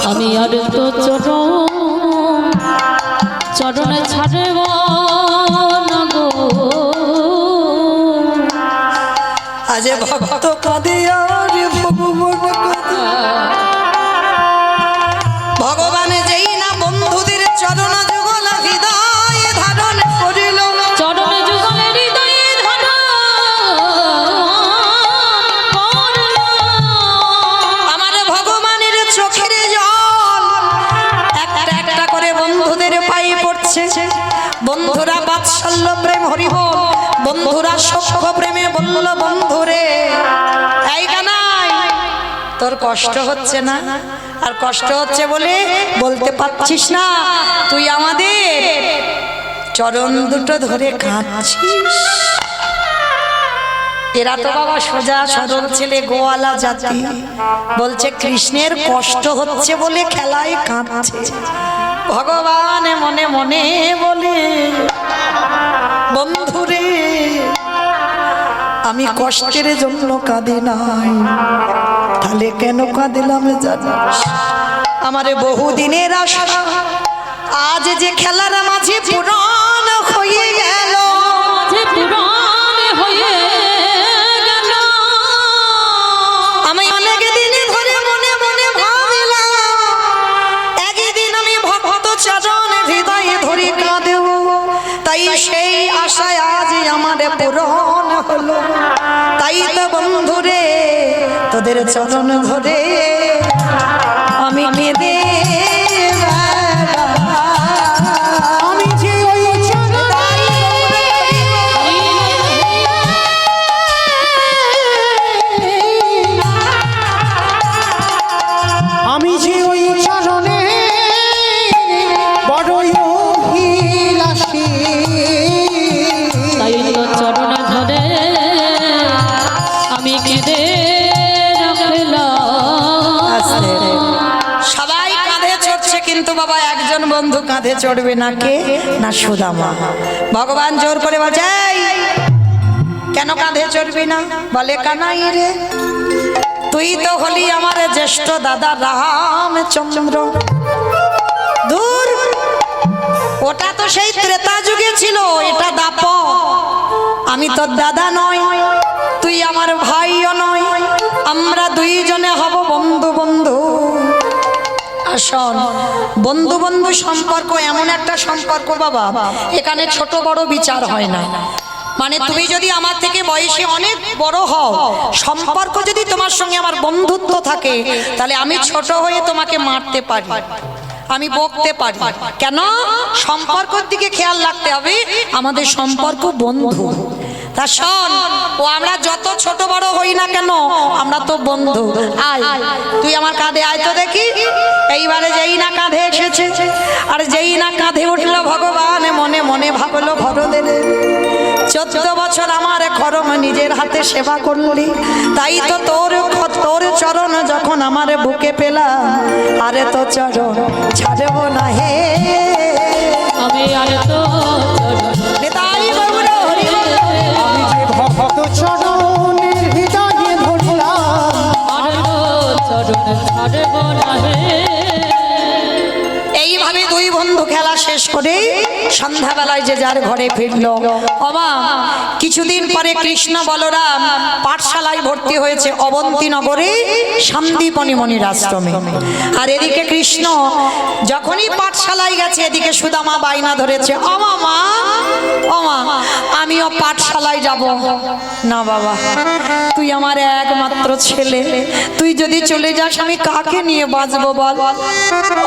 আমি আর তো চরণে ছাড়ব না গো। আজ ভক্ত কাঁদে আর ভগবান কাঁদে। ভগবান যেই না বন্ধুদের চরণ যুগল হৃদয়ে ধারণ করিল, চরণ যুগলে হৃদয়ে ধারণ করল। আমার ভগবানের চোখের জল একটা একটা করে বন্ধুদের পায়ে পড়ছে। বন্ধুরা বাৎসল্য প্রেম হরিব, বন্ধুরা সখ্য প্রেমে বলল বন্ধুরে এই কানাই তোর কষ্ট হচ্ছে না? আর কষ্ট হচ্ছে বলে বলতে পারছিস না, তুই আমাদের চরণ দুটো ধরে কাঁদছিস। এরা তো বাবা সোজা সরল ছেলে, গোয়ালা জাতি। বলছে কৃষ্ণের কষ্ট হচ্ছে বলে খেলায় কাঁদছে। ভগবান মনে মনে বলে বন্ধুরে আমি কষ্টের জন্য কাঁদি নাই, তাহলে কেন কাঁদিলাম জানিস? আমারে বহুদিনের আশা আজ যে খেলার মাঝে পূরণ হয়ে গেল। মাঝে পুরাণ হয়ে গেল। আমি অনেক দিন ধরে মনে মনে ভাবিলাম একদিন আমি ভক্ত চরণ হৃদয়ে ধরে কাঁদেব, তাই সেই আশায় আজ আমার পূরণ হলো। তাই তো বন্ধুরে তোদের চরণ ধরে আমি কেঁদে আমি যে ওই আমি যে ওই চরণে বড়ই অভিলাষী, তাই তো চরণ ধরে আমি কেঁদে রাখলাম। সবাই কাঁধে চড়ছে, কিন্তু বাবা একজন বন্ধু কাঁধে চড়বে না। কে? না সুদামা। ভগবান জোর করে বলছে এই, কেন কাঁধে চড়বি না? বলে কানাই রে তুই তো হলি আমার জ্যেষ্ঠ দাদা রামচন্দ্র। দূর, ওটা তো সেই ত্রেতা যুগে ছিল, এটা দাপর। আমি তোর দাদা নয়, তুই আমার ভাইও নয়, আমরা দুইজনে হব বন্ধু বন্ধু। আসন বন্ধু বন্ধু সম্পর্ক এমন একটা সম্পর্ক বাবা, এখানে ছোট বড় বিচার হয় না। মানে তুমি যদি আমার থেকে বয়সে অনেক বড় হও, সম্পর্ক যদি তোমার সঙ্গে আমার বন্ধুত্ব থাকে, তাহলে আমি ছোট হয়ে তোমাকে মারতে পারি, আমি বকতে পারি। কেন? সম্পর্কের দিকে খেয়াল রাখতে হবে, আমাদের সম্পর্ক বন্ধু। তা শোন, ও আমরা যত ছোট বড় হই না কেন, আমরা তো বন্ধু। আয় তুই আমার কাঁধে আয় তো দেখি। এইবারে যেই না কাঁধে এসেছে, আর যেই না কাঁধে উঠলো, ভগবান মনে মনে ভাবলো ভরদের 14 বছর আমার খরম নিজের হাতে সেবা করলি, তাই তো তোর চরণ যখন আমার বুকে পেলাম, আরে তো চরণ ছাড়ব না হে। আমি আর তো নিতাই গৌর হরি বল। আমি যে ভক্ত চরণের হৃদয়ে ধরলাম, আর তো চরণ ছাড়ব না হে। এইভাবে দুই বন্ধু খেলা শেষ করে সন্ধ্যাবেলায় যে যার ঘরে ফিরল। বাবা কিছুদিন পরে কৃষ্ণ বলরাম পাঠশালায় ভর্তি হয়েছে অবন্তীনগরে শান্তিপনি মনির আশ্রমে। আর এদিকে কৃষ্ণ যখনই পাঠশালায় গেছে এদিকে সুদামা বায়না ধরেছে, ও মা আমিও পাঠশালায় যাব না। বাবা তুই আমার একমাত্র ছেলে, তুই যদি চলে যাস আমি কাকে নিয়ে বাঁচবো বল।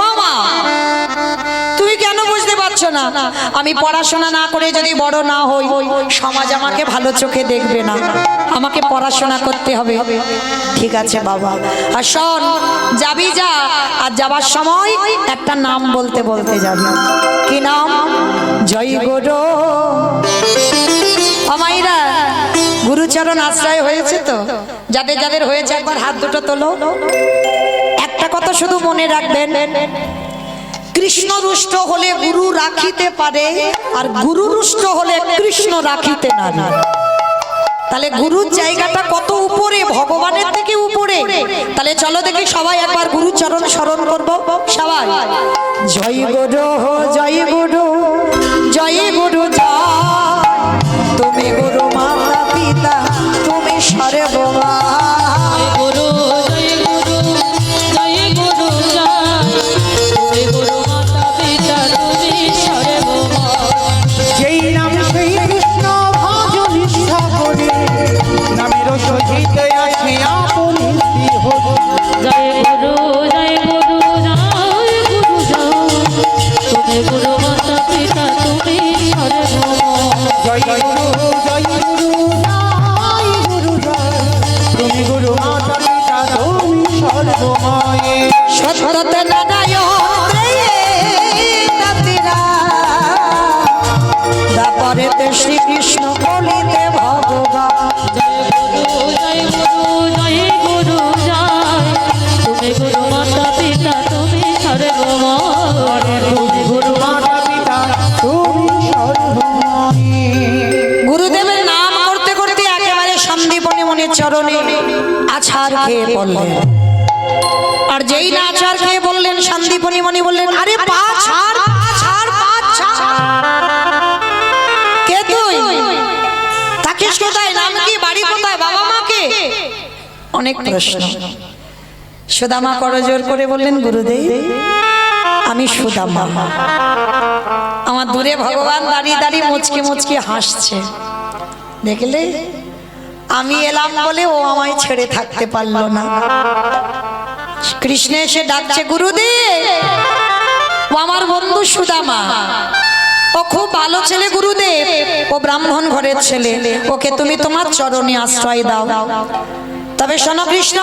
ও মা তুই কেন বুঝতে পারছো না, আমি পড়াশোনা না করে যদি বড় না হই সমাজ আমাকে ভালো চোখে দেখবে না, আমাকে পড়াশোনা করতে হবে। ঠিক আছে বাবা, আর শোন যাবি যা, আর যাবার সময় একটা নাম বলতে বলতে যাবি। কি নাম? জয় গুরু। আমাইরা গুরুচরণ আশ্রয় হয়েছে তো, যাদের যাদের হয়েছে একবার হাত দুটো তোলো। একটা কথা শুধু মনে রাখবেন, কৃষ্ণ রুষ্ট হলে গুরু রাখিতে পারে, আর গুরু রুষ্ট হলে কৃষ্ণ রাখিতে না। তাহলে গুরুর জায়গাটা কত উপরে, ভগবানের থেকে উপরে। তাহলে চলো দেখি সবাই একবার গুরুচরণ স্মরণ করব সবাই। জয় গুরু জয় গুরু জয় গুরু জয়, তুমি গুরু মাতা পিতা তুমি সর্বমা। গুরু জয় গুরু জয় গুরু জয়, তুমি গুরু মাতা পিতা তুমি সর্বমা। যেই নাম সেই কৃষ্ণ ভজ নিষ্ঠা করে, নামের সহিত আছে আপনি শ্রীহরি। জয় গুরু জয় গুরু জয় গুরু জয়, তুমি গুরু মাতা পিতা তুমি সর্বমা। জয় গুরু জয় গুরু জয় গুরু জয়, তুমি গুরু মাতা পিতা তুমি সর্বময়। সত্যতে দাপরেতে শ্রীকৃষ্ণ বলিতে ভগবান। জয় গুরু জয় গুরু জয়, তুমি গুরু মাতা পিতা তুমি সর্বমা। তুমি গুরু মাতা পিতা তুমি সর্বময়। গুরুদেবের নাম করতে করতে একেবারে সন্দীপনী মনির চরণে আছাড় খেয়ে পড়লেন। আর যেই না আছাড় খেয়ে বললেন, সন্দীপনী মনি বললেন, আরে পা ছাড় পা ছাড় পা ছাড়। কে তুই? থাকিস কোথায়? নাম কি? বাড়ি কোথায়? বাবা মা কে? অনেক প্রশ্ন। সুদামা করজোর করে বললেন, গুরুদেব আমি সুদামা। আমার দূরে ভগবান দাঁড়িয়ে দাঁড়িয়ে মুচকি মুচকি হাসছে। দেখলে আমি এলাম বলে ও আমায় ছেড়ে থাকতে পারলো না। কৃষ্ণ এসে ডাকছে, গুরুদেব ও আমার বন্ধু সুদামা, ও খুব ভালো ছেলে গুরুদেব, ও ব্রাহ্মণ ঘরের ছেলে, ওকে তুমি তোমার চরণে আশ্রয় দাও। তবে শোনো কৃষ্ণ,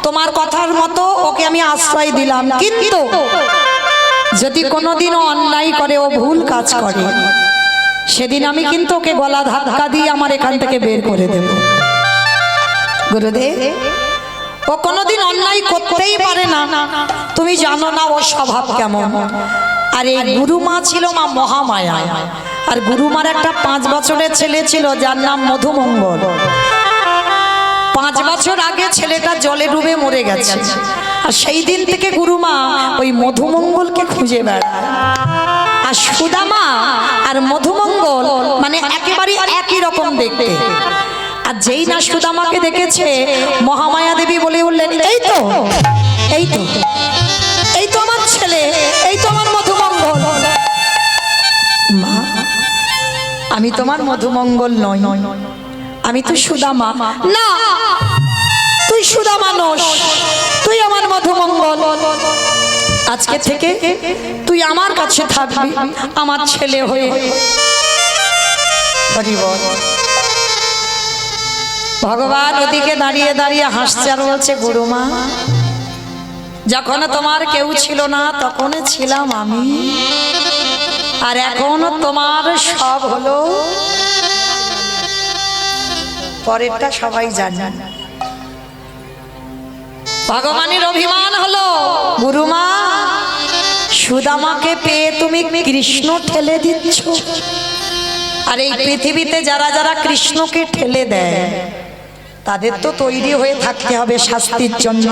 তোমার কথার মতো ওকে আমি আশ্রয় দিলাম, কিন্তু যদি কোনোদিনও অন্যায় করে, ও ভুল কাজ করে, সেদিন আমি কিন্তু ওকে গলা ধাক্কা দিয়ে আমার এখান থেকে বের করে দেব। গুরুদেব ও কোনোদিন অন্যায় করতেই পারে না, তুমি জানো না ওর স্বভাব কেমন। আর এই গুরুমা ছিল মা মহামায়া, আর গুরুমার একটা 5 বছরের ছেলে ছিল যার নাম মধুমঙ্গল। 5 বছর আগে ছেলেটা জলে ডুবে মরে গেছে, আর সেই দিন থেকে গুরুমা ওই মধুমঙ্গলকে খুঁজে বেড়ায়। আর সুদামা আর মধুমঙ্গল মানে একেবারে একই রকম দেখতে। আর যেই না সুদামাকে দেখেছে, মহামায়া দেবী বলে উঠলেন, এই তো এই তো এই তো আমার ছেলে, এই তো আমার মধুমঙ্গল। মা আমি তোমার মধুমঙ্গল নই, আমি তো সুদামা। না তুই সুদামা নস, তুই আমার মধুমঙ্গল। আজকে থেকে তুই আমার কাছে থাকবি আমার ছেলে হয়ে। ভগবান ওদিকে দাঁড়িয়ে দাঁড়িয়ে হাসছে আর বলছে, গুরুমা যখন তোমার কেউ ছিল না তখন ছিলাম আমি, আর এখন তোমার সব হলো। পরেরটা সবাই জানে। ভগবানের অভিমান হলো, গুরুমা সুদামাকে পেয়ে তুমি কৃষ্ণ ঠেলে দিচ্ছ। আর এই পৃথিবীতে যারা যারা কৃষ্ণকে ঠেলে দেয় তাদের তো তৈরি হয়ে থাকতে হবে শাস্তির জন্য।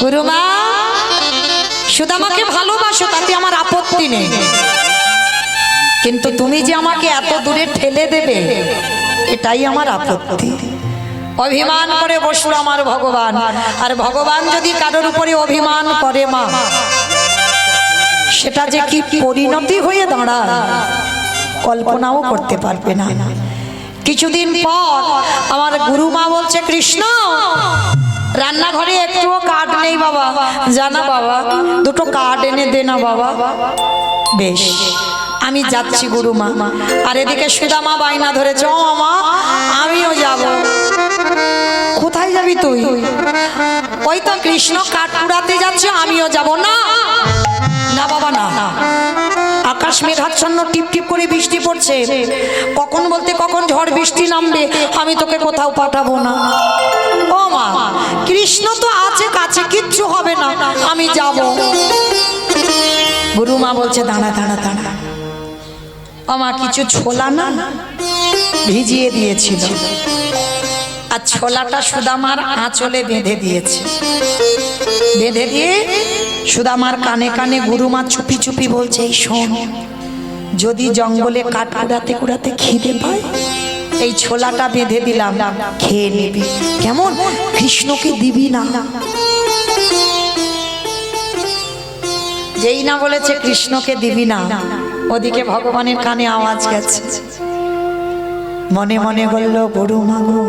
গুরুমা সুদামাকে ভালোবাসো, তাতে আমার আপত্তি নেই, কিন্তু তুমি যে আমাকে এত দূরে ঠেলে দেবে এটাই আমার আপত্তি। অভিমান করে বসলো আমার ভগবান। আর ভগবান যদি কারোর উপরে অভিমান করে মা, সেটা যে কি পরিণতি হয়ে দাঁড়ায় কল্পনাও করতে পারবে না। কিছুদিন পর আমার গুরুমা বলছে, কৃষ্ণ রান্নাঘরে একটুও কাঠ নেই বাবা, জানা বাবা, দুটো কাঠ এনে দে না বাবা। বেশ, আমি যাচ্ছি গুরুমা। আর এদিকে সুদামা বাইনা ধরেছে, ও মামা আমিও যাব। কোথায় যাবি তুই? ওই তো কৃষ্ণ কাঠ কুড়াতে যাচ্ছে, আমিও যাব। না না বাবা না, আকাশ মেঘাচ্ছন্ন, টিপ টিপ করে বৃষ্টি পড়ছে, কখন বলতে কখন ঝড় বৃষ্টি নামবে, আমি তোকে কোথাও পাঠাবো না। ও মা, কৃষ্ণ তো আছে কাছে, কিচ্ছু হবে না, আমি যাব। গুরুমা বলছে, দাঁড়া দাঁড়া দাঁড়া, আমার কিছু ছোলা না ভিজিয়ে দিয়েছিল, আর ছোলাটা সুদামার আঁচলে বেঁধে দিয়েছে। বেঁধে দিয়ে সুদামার কানে কানে গুরুমা চুপি চুপি বলছে, এই শোন, যদি জঙ্গলে কাঠ কুড়াতে কুড়াতে খিদে পায়, এই ছোলাটা বেঁধে দিলাম, খেয়ে নিবি, কেমন? কৃষ্ণকে দিবি না। যেই না বলেছে কৃষ্ণকে দিবি না, ওদিকে ভগবানের কানে আওয়াজ গেছে। মনে মনে বলল, গুরুমা গো,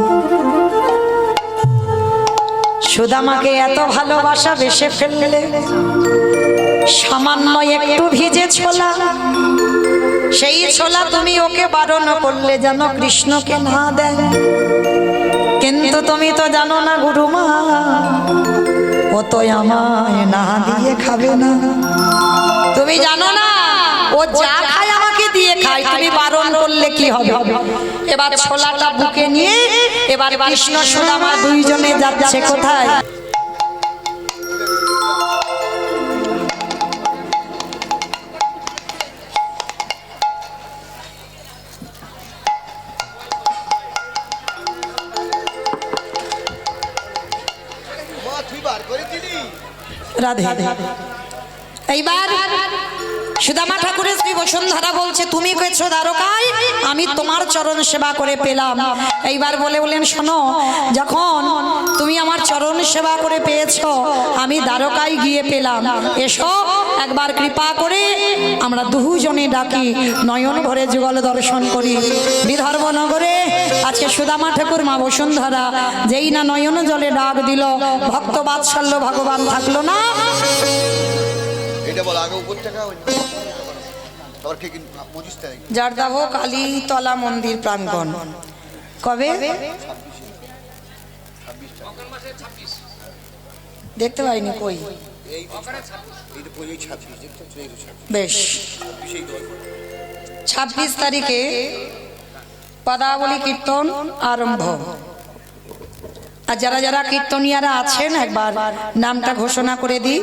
সুদামাকে এত ভালোবাসা বেসে ফেললে, সামান্য একটু ভিজে ছোলা, সেই ছোলা তুমি ওকে বারণ করলে যেন কৃষ্ণকে না দেয়। কিন্তু তুমি তো জানো না গুরুমা, ও তো আমায় না দিয়ে খাবে না। তুমি জানো না ও যা খায় আমাকে দিয়ে খায়, তুমি বারণ করলে কি হবে? এবার ছোলাটা বুকে নিয়ে এবার কৃষ্ণ সুদামা দুইজনে যাচ্ছে কোথায়? মা তুই বার করেছিলি? রাধে। এইবার সুদামা ঠাকুরের শ্রী বসুন্ধরা বলছে, তুমি গেছো দ্বারকায়, আমি তোমার চরণ সেবা করে পেলাম। এইবার বলেন, শোনো, যখন তুমি আমার চরণ সেবা করে পেয়েছো, আমি দ্বারকায় গিয়ে পেলাম, এসো একবার কৃপা করে আমরা দুজনে ডাকি, নয়ন ভরে যুগল দর্শন করি। বিদর্ভ নগরে আজকে সুদামা ঠাকুর মা বসুন্ধরা যেই না নয়ন জলে ডাক দিল, ভক্ত বাৎসল্য ভগবান থাকলো না। এটা বল আগে উপর টাকা হই না তোর কি 25 তারিখ জারদাহ কালীতলা মন্দির প্রাঙ্গণ। কবে? দেখতে পাইনি কই। এই তো 26 দেখতে চলে বেশ, 26 তারিখে পদাবলী কীর্তন আরম্ভ। আর যারা যারা কীর্তনিয়ারা আছেন একবার নামটা ঘোষণা করে দিই।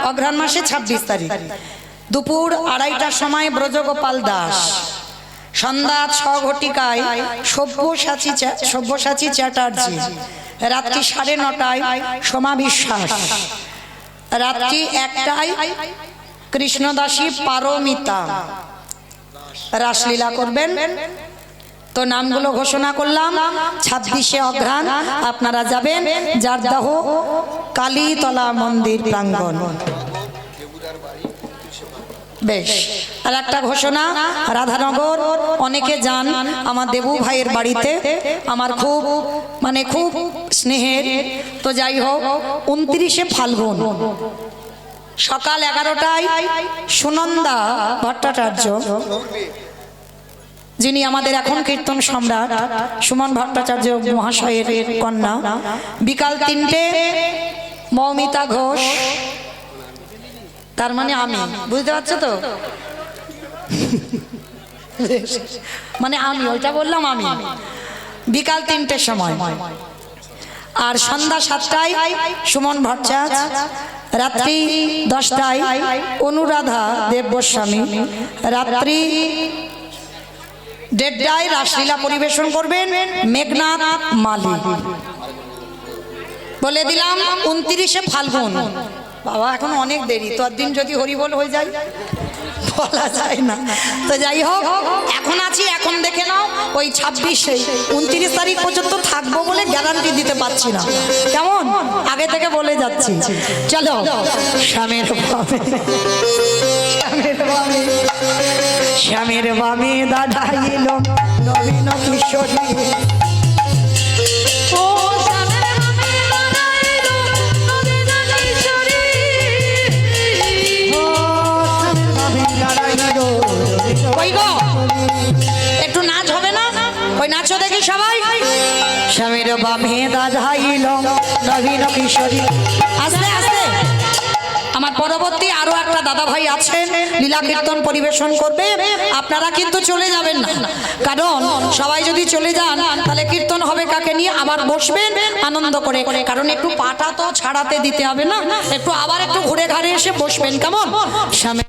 অঘ্রাণ মাসে 26 তারিখ দুপুর 2:30টার সময় ব্রজগোপাল দাস, সন্ধ্যা 6 ঘটিকায় সব্যসাচী চ্যাটার্জি, রাত্রি 9:30টায় সোমা বিশ্বাস, রাত্রি 1টায় কৃষ্ণদাসী পারমিতা রাসলীলা করবেন। তো নামগুলো ঘোষণা করলাম। 26শে অঘ্রাণ আপনারা যাবেন জারদাহ কালীতলা মন্দির প্রাঙ্গণ। বেশ, আর একটা ঘোষণা, রাধানগর অনেকে যান আমার দেবু ভাইয়ের বাড়িতে, আমার খুব খুব স্নেহের। তো যাই হোক, 29শে ফাল্গুন সকাল 11টায় সুনন্দা ভট্টাচার্য, যিনি আমাদের এখন কীর্তন সম্রাট সুমন ভট্টাচার্য মহাশয়ের কন্যা, বিকাল 3টে মৌমিতা ঘোষ, তার মানে আমি, বুঝতে পারছো তো, আমি ওইটা বললাম, আমি বিকাল 3টের সময়। আর সন্ধ্যা 7টায় সুমন ভট্টাচার্য, রাত্রি 10টায় অনুরাধা দেব গোস্বামী, রাত্রি 1:30টায় রাসলীলা পরিবেশন করবেন মেঘনাথ মালি। বলে দিলাম 29শে ফাল্গুন বাবা এখন অনেক দেরি, তোর দিন যদি হরিবোল হয়ে যায় বলা যায় না। তো যাই হোক, এখন আছি, এখন দেখে নাও ওই 26 29 তারিখ পর্যন্ত থাকবো বলে গ্যারান্টি দিতে পারছি না, কেমন আগে থেকে বলে যাচ্ছি। চলো শ্যামের বামে, শ্যামের বামে, শ্যামের বামে দাদা এলো নবীন কিশোরী। ও শ্যামের বামে দাদা এলো নবীন কিশোরী। ওই গো একটু নাচ হবে না? ওই নাচো দেখি সবাই। স্বামীর বামে দাধাইল নবীন কিশোরী। আস্তে আস্তে, আমার পরবর্তী আরো একটা দাদা ভাই আছেন, লীলা কীর্তন পরিবেশন করবে। আপনারা কিন্তু চলে যাবেন না, কারণ সবাই যদি চলে যান তাহলে কীর্তন হবে কাকে নিয়ে? আবার বসবেন আনন্দ করে, কারণ একটু পাটা তো ছাড়াতে দিতে হবে না, একটু আবার একটু ঘুরে ঘাড়ে এসে বসবেন, কেমন? স্বামী